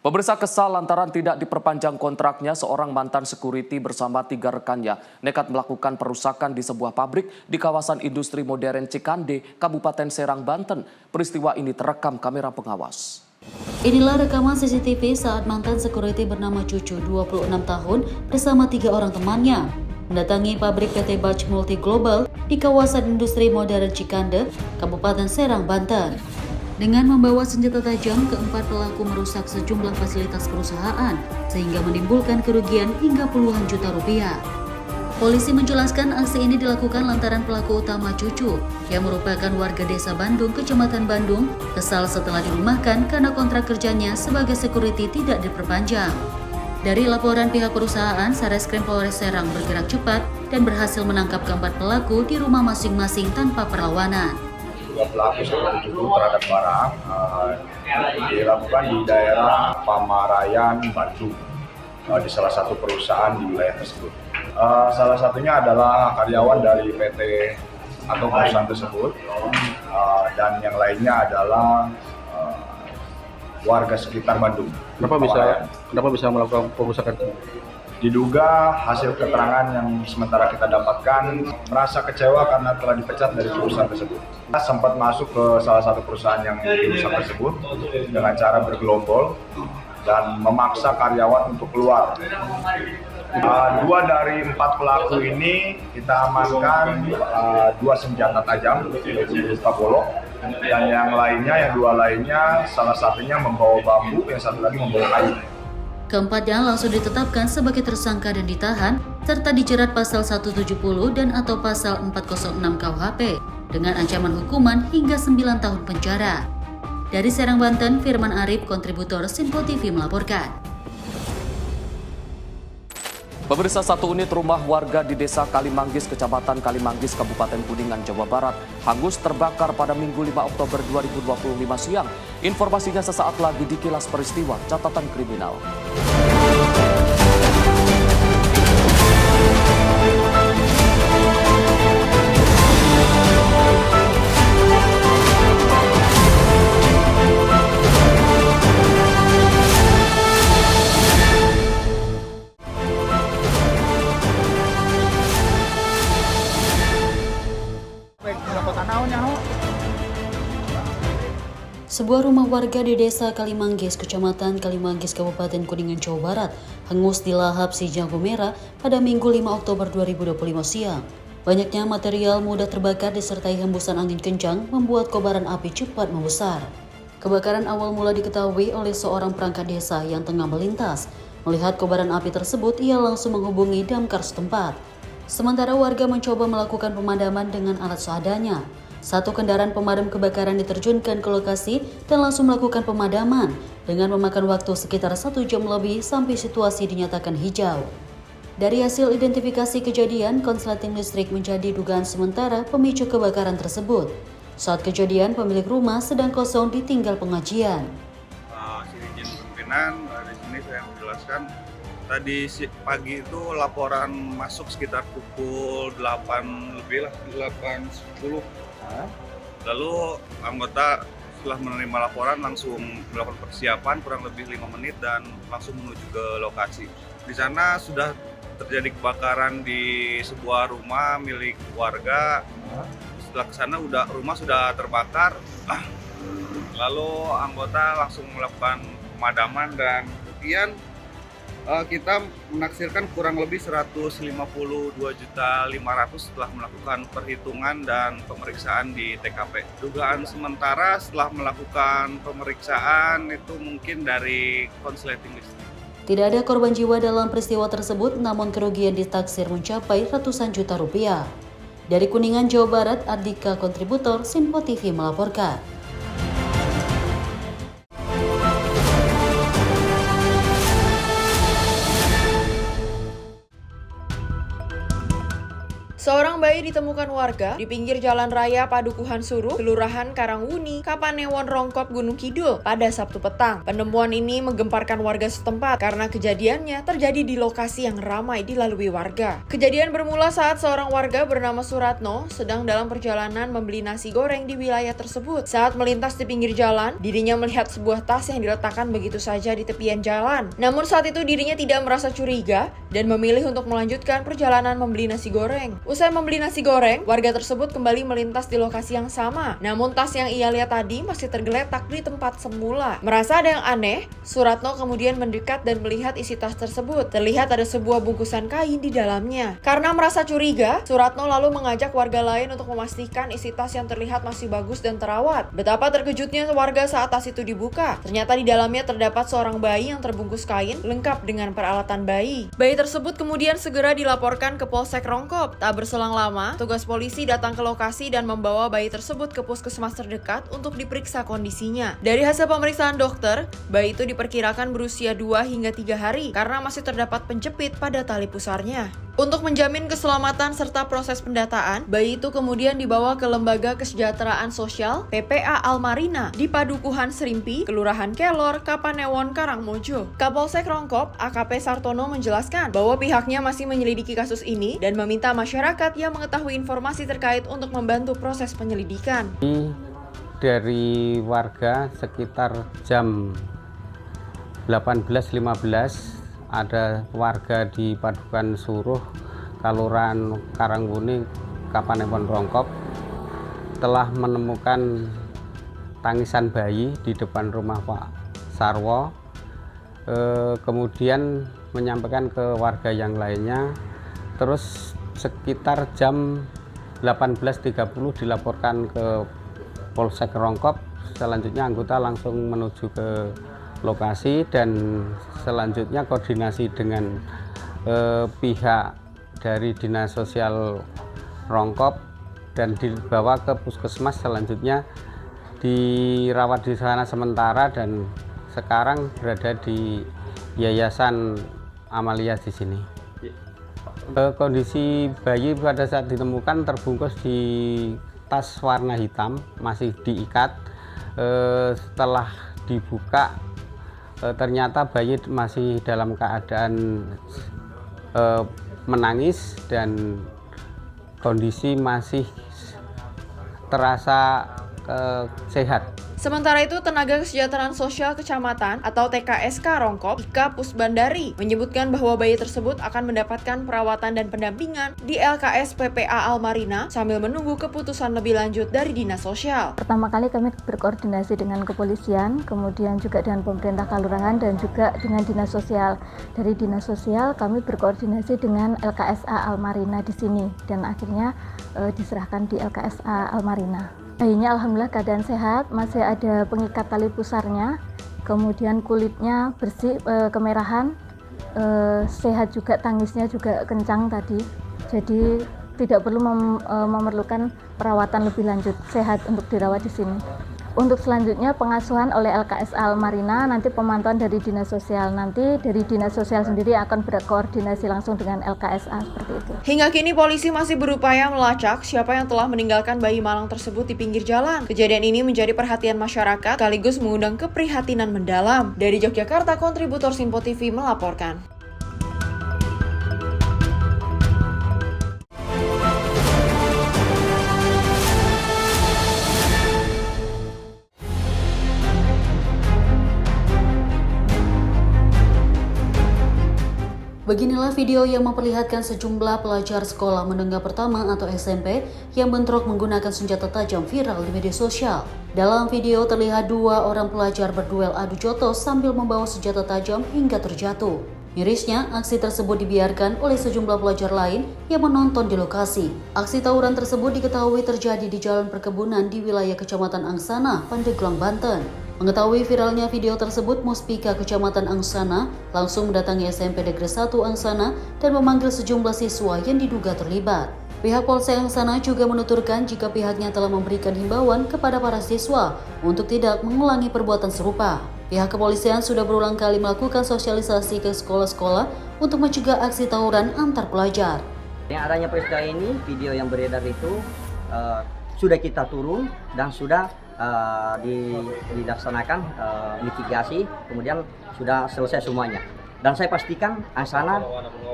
Pemirsa, kesal lantaran tidak diperpanjang kontraknya, seorang mantan security bersama 3 rekannya nekat melakukan perusakan di sebuah pabrik di kawasan industri modern Cikande, Kabupaten Serang, Banten. Peristiwa ini terekam kamera pengawas. Inilah rekaman CCTV saat mantan security bernama Cucu, 26 tahun, bersama 3 orang temannya mendatangi pabrik PT Bach Multi Global di kawasan industri modern Cikande, Kabupaten Serang, Banten. Dengan membawa senjata tajam, keempat pelaku merusak sejumlah fasilitas perusahaan sehingga menimbulkan kerugian hingga puluhan juta rupiah. Polisi menjelaskan aksi ini dilakukan lantaran pelaku utama Cucu, yang merupakan warga desa Bandung, Kecamatan Bandung, kesal setelah dirumahkan karena kontrak kerjanya sebagai security tidak diperpanjang. Dari laporan pihak perusahaan, Sareskrim Polres Serang bergerak cepat dan berhasil menangkap keempat pelaku di rumah masing-masing tanpa perlawanan. Dua pelaku seperti itu terhadap barang dilakukan di daerah Pamarayan, Bandung, di salah satu perusahaan di wilayah tersebut. Salah satunya adalah karyawan dari PT atau perusahaan tersebut, dan yang lainnya adalah warga sekitar Bandung. Kenapa bisa melakukan perusakan itu? Diduga hasil keterangan yang sementara kita dapatkan merasa kecewa karena telah dipecat dari perusahaan tersebut. Kita sempat masuk ke salah satu perusahaan yang dirusak tersebut dengan cara bergelombol dan memaksa karyawan untuk keluar. 2 dari 4 pelaku ini kita amankan 2 senjata tajam yaitu berupa golok, dan yang lainnya, yang 2 lainnya, salah satunya membawa bambu, yang satu lagi membawa kayu. Keempatnya langsung ditetapkan sebagai tersangka dan ditahan, serta dijerat pasal 170 dan atau pasal 406 KUHP dengan ancaman hukuman hingga 9 tahun penjara. Dari Serang, Banten, Firman Arif, kontributor Sinpo TV melaporkan. Pemirsa, satu unit rumah warga di Desa Kalimanggis, Kecamatan Kalimanggis, Kabupaten Kuningan, Jawa Barat, hangus terbakar pada Minggu 5 Oktober 2025 siang. Informasinya sesaat lagi di Kilas Peristiwa Catatan Kriminal. Sebuah rumah warga di Desa Kalimanggis, Kecamatan Kalimanggis, Kabupaten Kuningan, Jawa Barat, hangus dilahap si jago merah pada Minggu 5 Oktober 2025 siang. Banyaknya material mudah terbakar disertai hembusan angin kencang membuat kobaran api cepat membesar. Kebakaran awal mula diketahui oleh seorang perangkat desa yang tengah melintas. Melihat kobaran api tersebut, ia langsung menghubungi damkar setempat. Sementara warga mencoba melakukan pemadaman dengan alat seadanya. 1 kendaraan pemadam kebakaran diterjunkan ke lokasi dan langsung melakukan pemadaman dengan memakan waktu sekitar 1 jam lebih sampai situasi dinyatakan hijau. Dari hasil identifikasi kejadian, konsleting listrik menjadi dugaan sementara pemicu kebakaran tersebut. Saat kejadian, pemilik rumah sedang kosong ditinggal pengajian. Izin pimpinan, di sini saya menjelaskan. Tadi pagi itu laporan masuk sekitar pukul 8 lebih lah, 8.10. Lalu anggota setelah menerima laporan langsung melakukan persiapan kurang lebih 5 menit dan langsung menuju ke lokasi. Di sana sudah terjadi kebakaran di sebuah rumah milik warga. Setelah ke sana rumah sudah terbakar. Lalu anggota langsung melakukan pemadaman dan kemudian kita menaksirkan kurang lebih 152.500.000 setelah melakukan perhitungan dan pemeriksaan di TKP. Dugaan sementara setelah melakukan pemeriksaan itu mungkin dari konsleting listrik. Tidak ada korban jiwa dalam peristiwa tersebut, namun kerugian ditaksir mencapai ratusan juta rupiah. Dari Kuningan, Jawa Barat, Ardika, kontributor Sinpo TV melaporkan. Seorang bayi ditemukan warga di pinggir Jalan Raya Padukuhan Suruh, Kelurahan Karangwuni, Kapanewon, Rongkop, Gunung Kidul pada Sabtu petang. Penemuan ini menggemparkan warga setempat karena kejadiannya terjadi di lokasi yang ramai dilalui warga. Kejadian bermula saat seorang warga bernama Suratno sedang dalam perjalanan membeli nasi goreng di wilayah tersebut. Saat melintas di pinggir jalan, dirinya melihat sebuah tas yang diletakkan begitu saja di tepian jalan. Namun saat itu dirinya tidak merasa curiga dan memilih untuk melanjutkan perjalanan membeli nasi goreng. Usai membeli nasi goreng, warga tersebut kembali melintas di lokasi yang sama. Namun tas yang ia lihat tadi masih tergeletak di tempat semula. Merasa ada yang aneh, Suratno kemudian mendekat dan melihat isi tas tersebut. Terlihat ada sebuah bungkusan kain di dalamnya. Karena merasa curiga, Suratno lalu mengajak warga lain untuk memastikan isi tas yang terlihat masih bagus dan terawat. Betapa terkejutnya warga saat tas itu dibuka. Ternyata di dalamnya terdapat seorang bayi yang terbungkus kain lengkap dengan peralatan bayi. Bayi tersebut kemudian segera dilaporkan ke Polsek Rongkop. Tak berselang lama, tugas polisi datang ke lokasi dan membawa bayi tersebut ke puskesmas terdekat untuk diperiksa kondisinya. Dari hasil pemeriksaan dokter, bayi itu diperkirakan berusia 2 hingga 3 hari karena masih terdapat penjepit pada tali pusarnya. Untuk menjamin keselamatan serta proses pendataan, bayi itu kemudian dibawa ke Lembaga Kesejahteraan Sosial PPA Almarina di Padukuhan Serimpi, Kelurahan Kelor, Kapanewon, Karangmojo. Kapolsek Rongkop, AKP Sartono menjelaskan bahwa pihaknya masih menyelidiki kasus ini dan meminta masyarakat yang mengetahui informasi terkait untuk membantu proses penyelidikan. Dari warga sekitar jam 18.15 ada warga di Padukuhan Suruh, Kelurahan Karangwuni, Kapanewon Rongkop telah menemukan tangisan bayi di depan rumah Pak Sarwo. Kemudian menyampaikan ke warga yang lainnya. Terus sekitar jam 18.30 dilaporkan ke Polsek Rongkop. Selanjutnya anggota langsung menuju ke lokasi dan selanjutnya koordinasi dengan pihak dari Dinas Sosial Rongkop dan dibawa ke puskesmas. Selanjutnya dirawat di sana sementara dan sekarang berada di Yayasan Amalia di sini. Kondisi bayi pada saat ditemukan terbungkus di tas warna hitam, masih diikat. Setelah dibuka ternyata bayi masih dalam keadaan menangis dan kondisi masih terasa sehat. Sementara itu, Tenaga Kesejahteraan Sosial Kecamatan atau TKSK Rongkop, Ika Pusbandari, menyebutkan bahwa bayi tersebut akan mendapatkan perawatan dan pendampingan di LKS PPA Almarina sambil menunggu keputusan lebih lanjut dari Dinas Sosial. Pertama kali kami berkoordinasi dengan kepolisian, kemudian juga dengan pemerintah kelurahan dan juga dengan Dinas Sosial. Dari Dinas Sosial kami berkoordinasi dengan LKSA Almarina di sini dan akhirnya diserahkan di LKSA Almarina. Bayinya alhamdulillah keadaan sehat, masih ada pengikat tali pusarnya, kemudian kulitnya bersih, kemerahan, sehat juga, tangisnya juga kencang tadi, jadi tidak perlu memerlukan perawatan lebih lanjut, sehat untuk dirawat di sini. Untuk selanjutnya pengasuhan oleh LKS Almarina, nanti pemantauan dari Dinas Sosial, nanti dari Dinas Sosial sendiri akan berkoordinasi langsung dengan LKSA seperti itu. Hingga kini polisi masih berupaya melacak siapa yang telah meninggalkan bayi malang tersebut di pinggir jalan. Kejadian ini menjadi perhatian masyarakat sekaligus mengundang keprihatinan mendalam. Dari Yogyakarta, kontributor Simpo TV melaporkan. Beginilah video yang memperlihatkan sejumlah pelajar sekolah menengah pertama atau SMP yang bentrok menggunakan senjata tajam viral di media sosial. Dalam video terlihat 2 orang pelajar berduel adu jotos sambil membawa senjata tajam hingga terjatuh. Mirisnya, aksi tersebut dibiarkan oleh sejumlah pelajar lain yang menonton di lokasi. Aksi tawuran tersebut diketahui terjadi di jalan perkebunan di wilayah Kecamatan Angsana, Pandeglang, Banten. Mengetahui viralnya video tersebut, Muspika Kecamatan Angsana langsung mendatangi SMP Negeri 1 Angsana dan memanggil sejumlah siswa yang diduga terlibat. Pihak Polsek Angsana juga menuturkan jika pihaknya telah memberikan himbauan kepada para siswa untuk tidak mengulangi perbuatan serupa. Pihak kepolisian sudah berulang kali melakukan sosialisasi ke sekolah-sekolah untuk mencegah aksi tawuran antar pelajar. Yang adanya peristiwa ini, video yang beredar itu sudah kita turun dan sudah dilaksanakan mitigasi, kemudian sudah selesai semuanya. Dan saya pastikan Angsana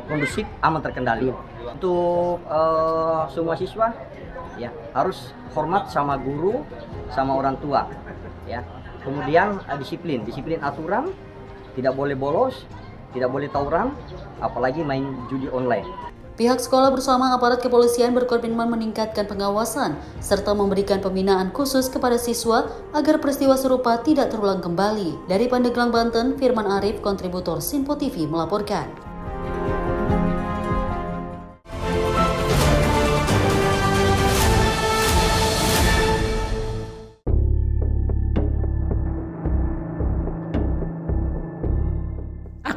kondusif, aman, terkendali. Untuk semua siswa ya harus hormat sama guru, sama orang tua ya. Kemudian disiplin aturan, tidak boleh bolos, tidak boleh tawuran, apalagi main judi online. Pihak sekolah bersama aparat kepolisian berkomitmen meningkatkan pengawasan serta memberikan pembinaan khusus kepada siswa agar peristiwa serupa tidak terulang kembali. Dari Pandeglang, Banten, Firman Arif, kontributor Sinpo TV melaporkan.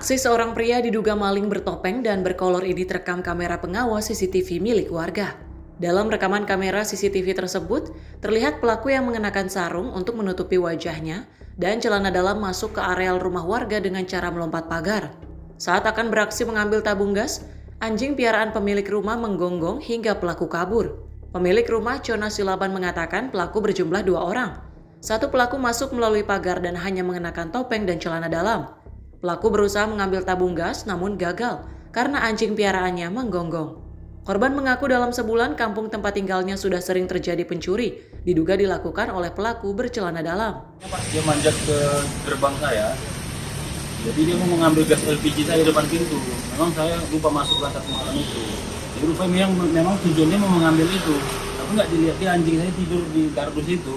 Aksi seorang pria diduga maling bertopeng dan berkolor ini terekam kamera pengawas CCTV milik warga. Dalam rekaman kamera CCTV tersebut, terlihat pelaku yang mengenakan sarung untuk menutupi wajahnya dan celana dalam masuk ke areal rumah warga dengan cara melompat pagar. Saat akan beraksi mengambil tabung gas, anjing piaraan pemilik rumah menggonggong hingga pelaku kabur. Pemilik rumah, Cona Silaban, mengatakan pelaku berjumlah 2 orang. Satu pelaku masuk melalui pagar dan hanya mengenakan topeng dan celana dalam. Pelaku berusaha mengambil tabung gas namun gagal karena anjing piaraannya menggonggong. Korban mengaku dalam sebulan kampung tempat tinggalnya sudah sering terjadi pencuri, diduga dilakukan oleh pelaku bercelana dalam. Dia manjat ke gerbang saya, jadi dia mau mengambil gas LPG saya di depan pintu. Memang saya lupa masuk lantai malam itu. Jadi rupanya memang tujuannya mau mengambil itu, tapi nggak dilihat dia anjing saya tidur di kardus itu.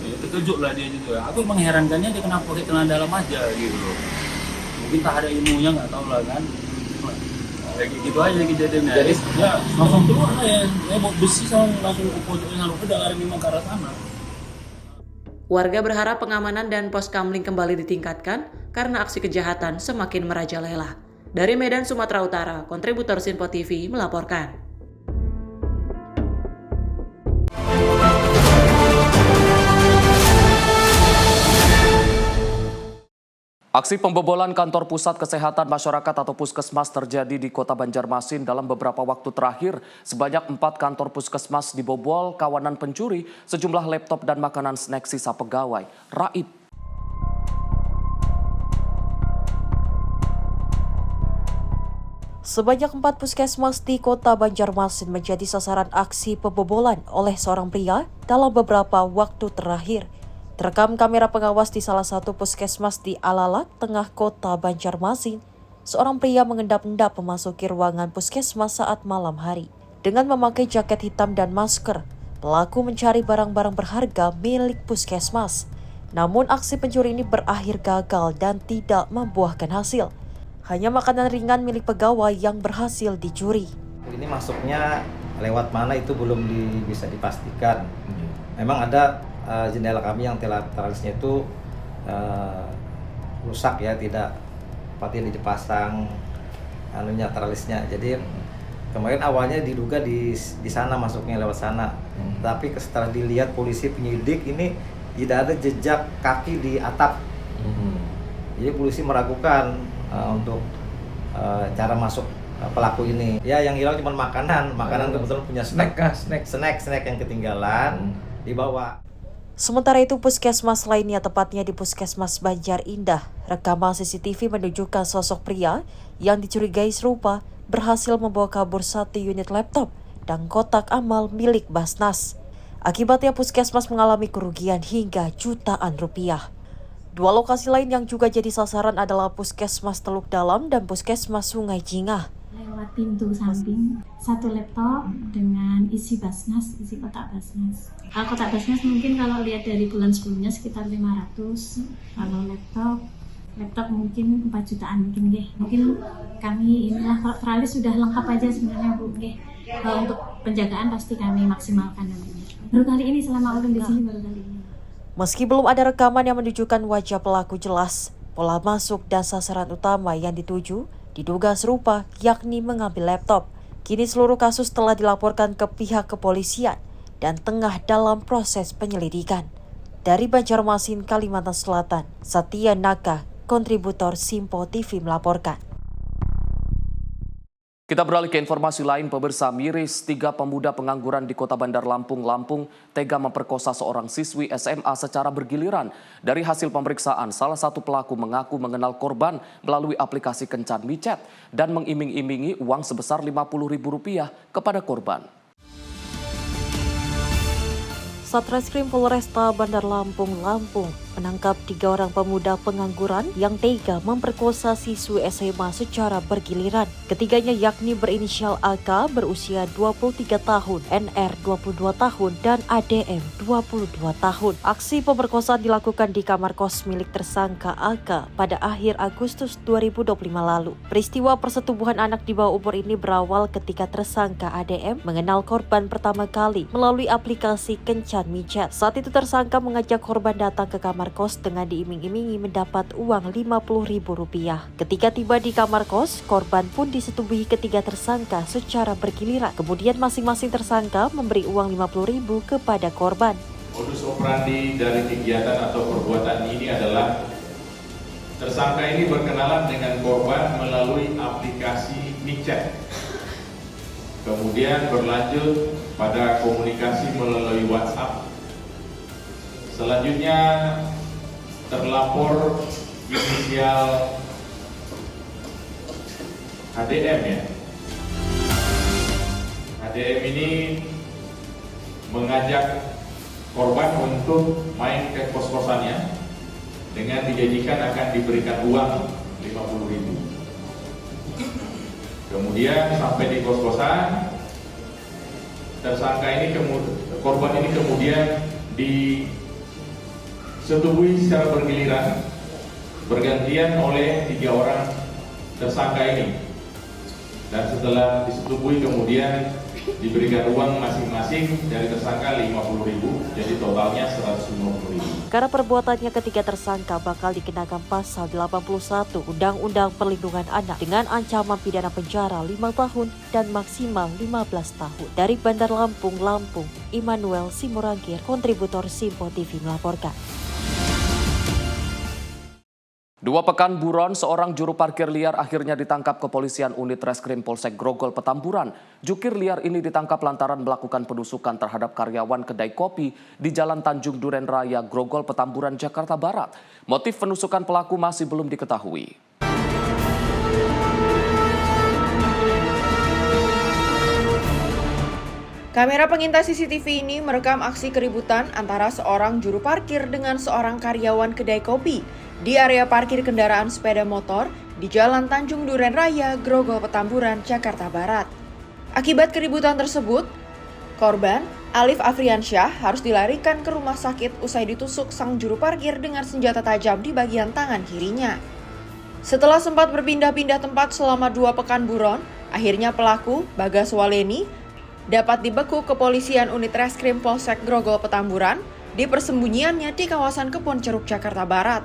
Ya, terkejut lah dia juga. Aku mengherankannya dia kenapa pakai celana dalam aja gitu loh. Mungkin tak ada ilmunya, nggak tahu lah kan. Kayak gitu aja kejadiannya. Jadi ya langsung keluar lah ya. Saya bawa besi langsung ke pojoknya, udah lari memang ke arah sana. Warga berharap pengamanan dan pos kamling kembali ditingkatkan karena aksi kejahatan semakin merajalela. Dari Medan, Sumatera Utara, kontributor Sinpo TV melaporkan. Aksi pembobolan kantor pusat kesehatan masyarakat atau puskesmas terjadi di Kota Banjarmasin dalam beberapa waktu terakhir. Sebanyak 4 kantor puskesmas dibobol kawanan pencuri, sejumlah laptop dan makanan snack sisa pegawai. Raib. Sebanyak 4 puskesmas di Kota Banjarmasin menjadi sasaran aksi pembobolan oleh seorang pria dalam beberapa waktu terakhir. Terekam kamera pengawas di salah satu puskesmas di Alalak, tengah Kota Banjarmasin. Seorang pria mengendap-endap memasuki ruangan puskesmas saat malam hari. Dengan memakai jaket hitam dan masker, pelaku mencari barang-barang berharga milik puskesmas. Namun aksi pencuri ini berakhir gagal dan tidak membuahkan hasil. Hanya makanan ringan milik pegawai yang berhasil dicuri. Ini masuknya lewat mana itu belum bisa dipastikan. Memang ada jendela kami yang tralisnya itu rusak ya, tidak patut dipasang tralisnya. Jadi kemarin awalnya diduga di sana, masuknya lewat sana. Tapi setelah dilihat polisi penyidik ini tidak ada jejak kaki di atap. Jadi polisi meragukan untuk cara masuk pelaku ini. Ya, yang hilang cuma makanan kebetulan punya snack yang ketinggalan dibawa. Sementara itu, puskesmas lainnya, tepatnya di Puskesmas Banjar Indah, rekaman CCTV menunjukkan sosok pria yang dicurigai serupa berhasil membawa kabur 1 unit laptop dan kotak amal milik Basnas. Akibatnya puskesmas mengalami kerugian hingga jutaan rupiah. 2 lokasi lain yang juga jadi sasaran adalah Puskesmas Teluk Dalam dan Puskesmas Sungai Jingah. Lewat pintu samping, 1 laptop dengan isi Basnas, isi kotak Basnas. Kotak Basnas mungkin kalau lihat dari bulan sebelumnya sekitar 500. Kalau laptop mungkin 4 jutaan mungkin deh. Mungkin kami inilah kalau tralis sudah lengkap aja sebenarnya Bu. Kalau untuk penjagaan pasti kami maksimalkan namanya. Baru kali ini selama orang di sini baru kali ini. Meski belum ada rekaman yang menunjukkan wajah pelaku jelas, pola masuk dan sasaran utama yang dituju diduga serupa, yakni mengambil laptop. Kini seluruh kasus telah dilaporkan ke pihak kepolisian dan tengah dalam proses penyelidikan. Dari Banjarmasin, Kalimantan Selatan, Satya Naka, kontributor Sinpo TV melaporkan. Kita beralih ke informasi lain, pemirsa. Miris, 3 pemuda pengangguran di Kota Bandar Lampung, tega memperkosa seorang siswi SMA secara bergiliran. Dari hasil pemeriksaan, salah satu pelaku mengaku mengenal korban melalui aplikasi kencan micet dan mengiming-imingi uang sebesar Rp50.000 kepada korban. Satreskrim Polresta Bandar Lampung menangkap 3 orang pemuda pengangguran yang tega memperkosa siswi SMA secara bergiliran. Ketiganya yakni berinisial AK berusia 23 tahun, NR 22 tahun, dan ADM 22 tahun. Aksi pemerkosaan dilakukan di kamar kos milik tersangka AK pada akhir Agustus 2025 lalu. Peristiwa persetubuhan anak di bawah umur ini berawal ketika tersangka ADM mengenal korban pertama kali melalui aplikasi Kencan Micet. Saat itu tersangka mengajak korban datang ke kamar kos dengan diiming-imingi mendapat uang Rp50.000. Ketika tiba di kamar kos, korban pun disetubuhi ketiga tersangka secara bergiliran. Kemudian masing-masing tersangka memberi uang Rp50.000 kepada korban. Modus operandi dari kegiatan atau perbuatan ini adalah tersangka ini berkenalan dengan korban melalui aplikasi Micet. Kemudian berlanjut pada komunikasi melalui WhatsApp. Selanjutnya terlapor inisial HDM ya. HDM ini mengajak korban untuk main ke kos-kosannya dengan dijanjikan akan diberikan uang Rp50.000. Kemudian sampai di kos-kosan, tersangka ini korban ini kemudian disetubuhi secara bergiliran bergantian oleh 3 orang tersangka ini, dan setelah disetubuhi kemudian diberikan uang masing-masing dari tersangka Rp50.000, jadi totalnya Rp150.000. Karena perbuatannya ketiga tersangka bakal dikenakan pasal 81 Undang-Undang Perlindungan Anak dengan ancaman pidana penjara 5 tahun dan maksimal 15 tahun. Dari Bandar Lampung, Immanuel Simorangkir, kontributor Simpo TV melaporkan. 2 pekan buron, seorang juru parkir liar akhirnya ditangkap kepolisian unit Reskrim Polsek Grogol Petamburan. Jukir liar ini ditangkap lantaran melakukan penusukan terhadap karyawan kedai kopi di Jalan Tanjung Duren Raya, Grogol Petamburan, Jakarta Barat. Motif penusukan pelaku masih belum diketahui. Kamera pengintai CCTV ini merekam aksi keributan antara seorang juru parkir dengan seorang karyawan kedai kopi di area parkir kendaraan sepeda motor di Jalan Tanjung Duren Raya, Grogol Petamburan, Jakarta Barat. Akibat keributan tersebut, korban Alif Afriansyah harus dilarikan ke rumah sakit usai ditusuk sang juru parkir dengan senjata tajam di bagian tangan kirinya. Setelah sempat berpindah-pindah tempat selama 2 pekan buron, akhirnya pelaku, Bagas Waleni, dapat dibekuk kepolisian unit Reskrim Polsek Grogol Petamburan di persembunyiannya di kawasan Kebon Ceruk, Jakarta Barat.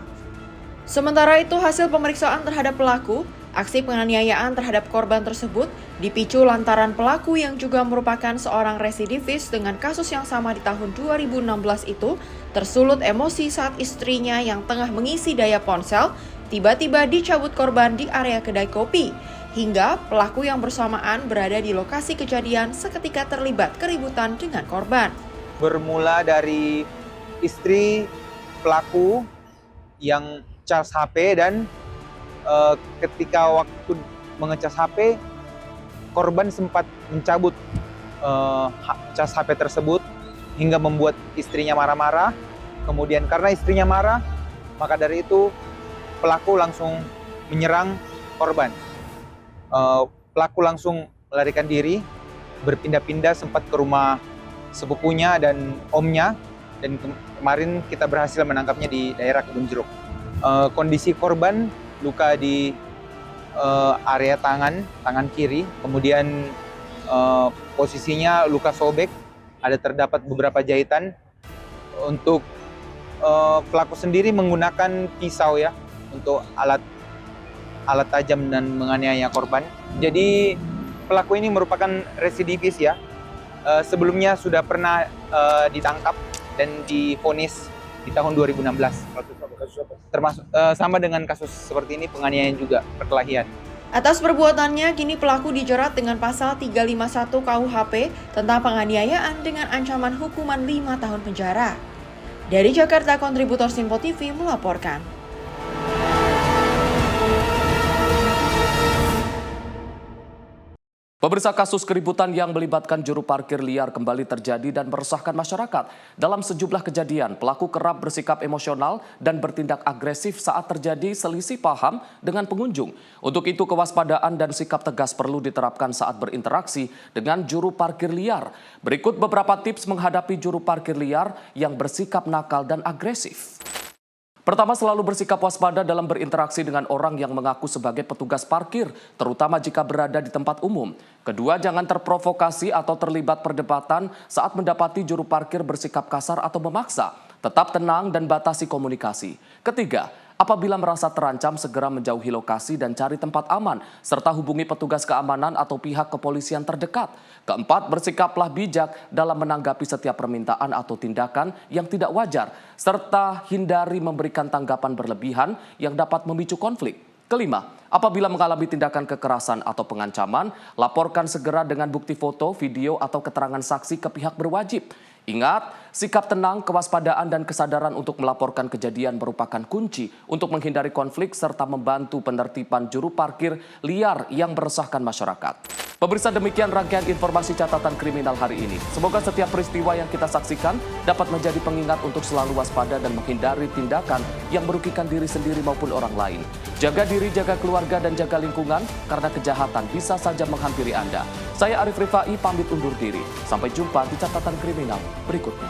Sementara itu, hasil pemeriksaan terhadap pelaku, aksi penganiayaan terhadap korban tersebut dipicu lantaran pelaku yang juga merupakan seorang residivis dengan kasus yang sama di tahun 2016 itu tersulut emosi saat istrinya yang tengah mengisi daya ponsel tiba-tiba dicabut korban di area kedai kopi. Hingga pelaku yang bersamaan berada di lokasi kejadian seketika terlibat keributan dengan korban. Bermula dari istri pelaku yang cas HP dan ketika waktu mengecas HP, korban sempat mencabut cas HP tersebut hingga membuat istrinya marah-marah. Kemudian karena istrinya marah, maka dari itu pelaku langsung menyerang korban. Pelaku langsung melarikan diri, berpindah-pindah sempat ke rumah sepupunya dan omnya, dan kemarin kita berhasil menangkapnya di daerah Kebun Jeruk. Kondisi korban luka di area tangan kiri, kemudian posisinya luka sobek, ada terdapat beberapa jahitan. Untuk pelaku sendiri menggunakan pisau ya untuk alat tajam dan menganiaya korban. Jadi pelaku ini merupakan residivis ya. Sebelumnya sudah pernah ditangkap dan divonis di tahun 2016. Termasuk sama dengan kasus seperti ini, penganiayaan juga, perkelahian. Atas perbuatannya, kini pelaku dijerat dengan pasal 351 KUHP tentang penganiayaan dengan ancaman hukuman 5 tahun penjara. Dari Jakarta, kontributor Simpo TV melaporkan. Pemirsa, kasus keributan yang melibatkan juru parkir liar kembali terjadi dan meresahkan masyarakat. Dalam sejumlah kejadian, pelaku kerap bersikap emosional dan bertindak agresif saat terjadi selisih paham dengan pengunjung. Untuk itu, kewaspadaan dan sikap tegas perlu diterapkan saat berinteraksi dengan juru parkir liar. Berikut beberapa tips menghadapi juru parkir liar yang bersikap nakal dan agresif. Pertama, selalu bersikap waspada dalam berinteraksi dengan orang yang mengaku sebagai petugas parkir, terutama jika berada di tempat umum. Kedua, jangan terprovokasi atau terlibat perdebatan saat mendapati juru parkir bersikap kasar atau memaksa. Tetap tenang dan batasi komunikasi. Ketiga, apabila merasa terancam, segera menjauhi lokasi dan cari tempat aman, serta hubungi petugas keamanan atau pihak kepolisian terdekat. Keempat, bersikaplah bijak dalam menanggapi setiap permintaan atau tindakan yang tidak wajar, serta hindari memberikan tanggapan berlebihan yang dapat memicu konflik. Kelima, apabila mengalami tindakan kekerasan atau pengancaman, laporkan segera dengan bukti foto, video, atau keterangan saksi ke pihak berwajib. Ingat, sikap tenang, kewaspadaan, dan kesadaran untuk melaporkan kejadian merupakan kunci untuk menghindari konflik serta membantu penertiban juru parkir liar yang meresahkan masyarakat. Pemirsa, demikian rangkaian informasi catatan kriminal hari ini. Semoga setiap peristiwa yang kita saksikan dapat menjadi pengingat untuk selalu waspada dan menghindari tindakan yang merugikan diri sendiri maupun orang lain. Jaga diri, jaga keluarga, dan jaga lingkungan karena kejahatan bisa saja menghampiri Anda. Saya Arif Rifai pamit undur diri. Sampai jumpa di catatan kriminal berikutnya.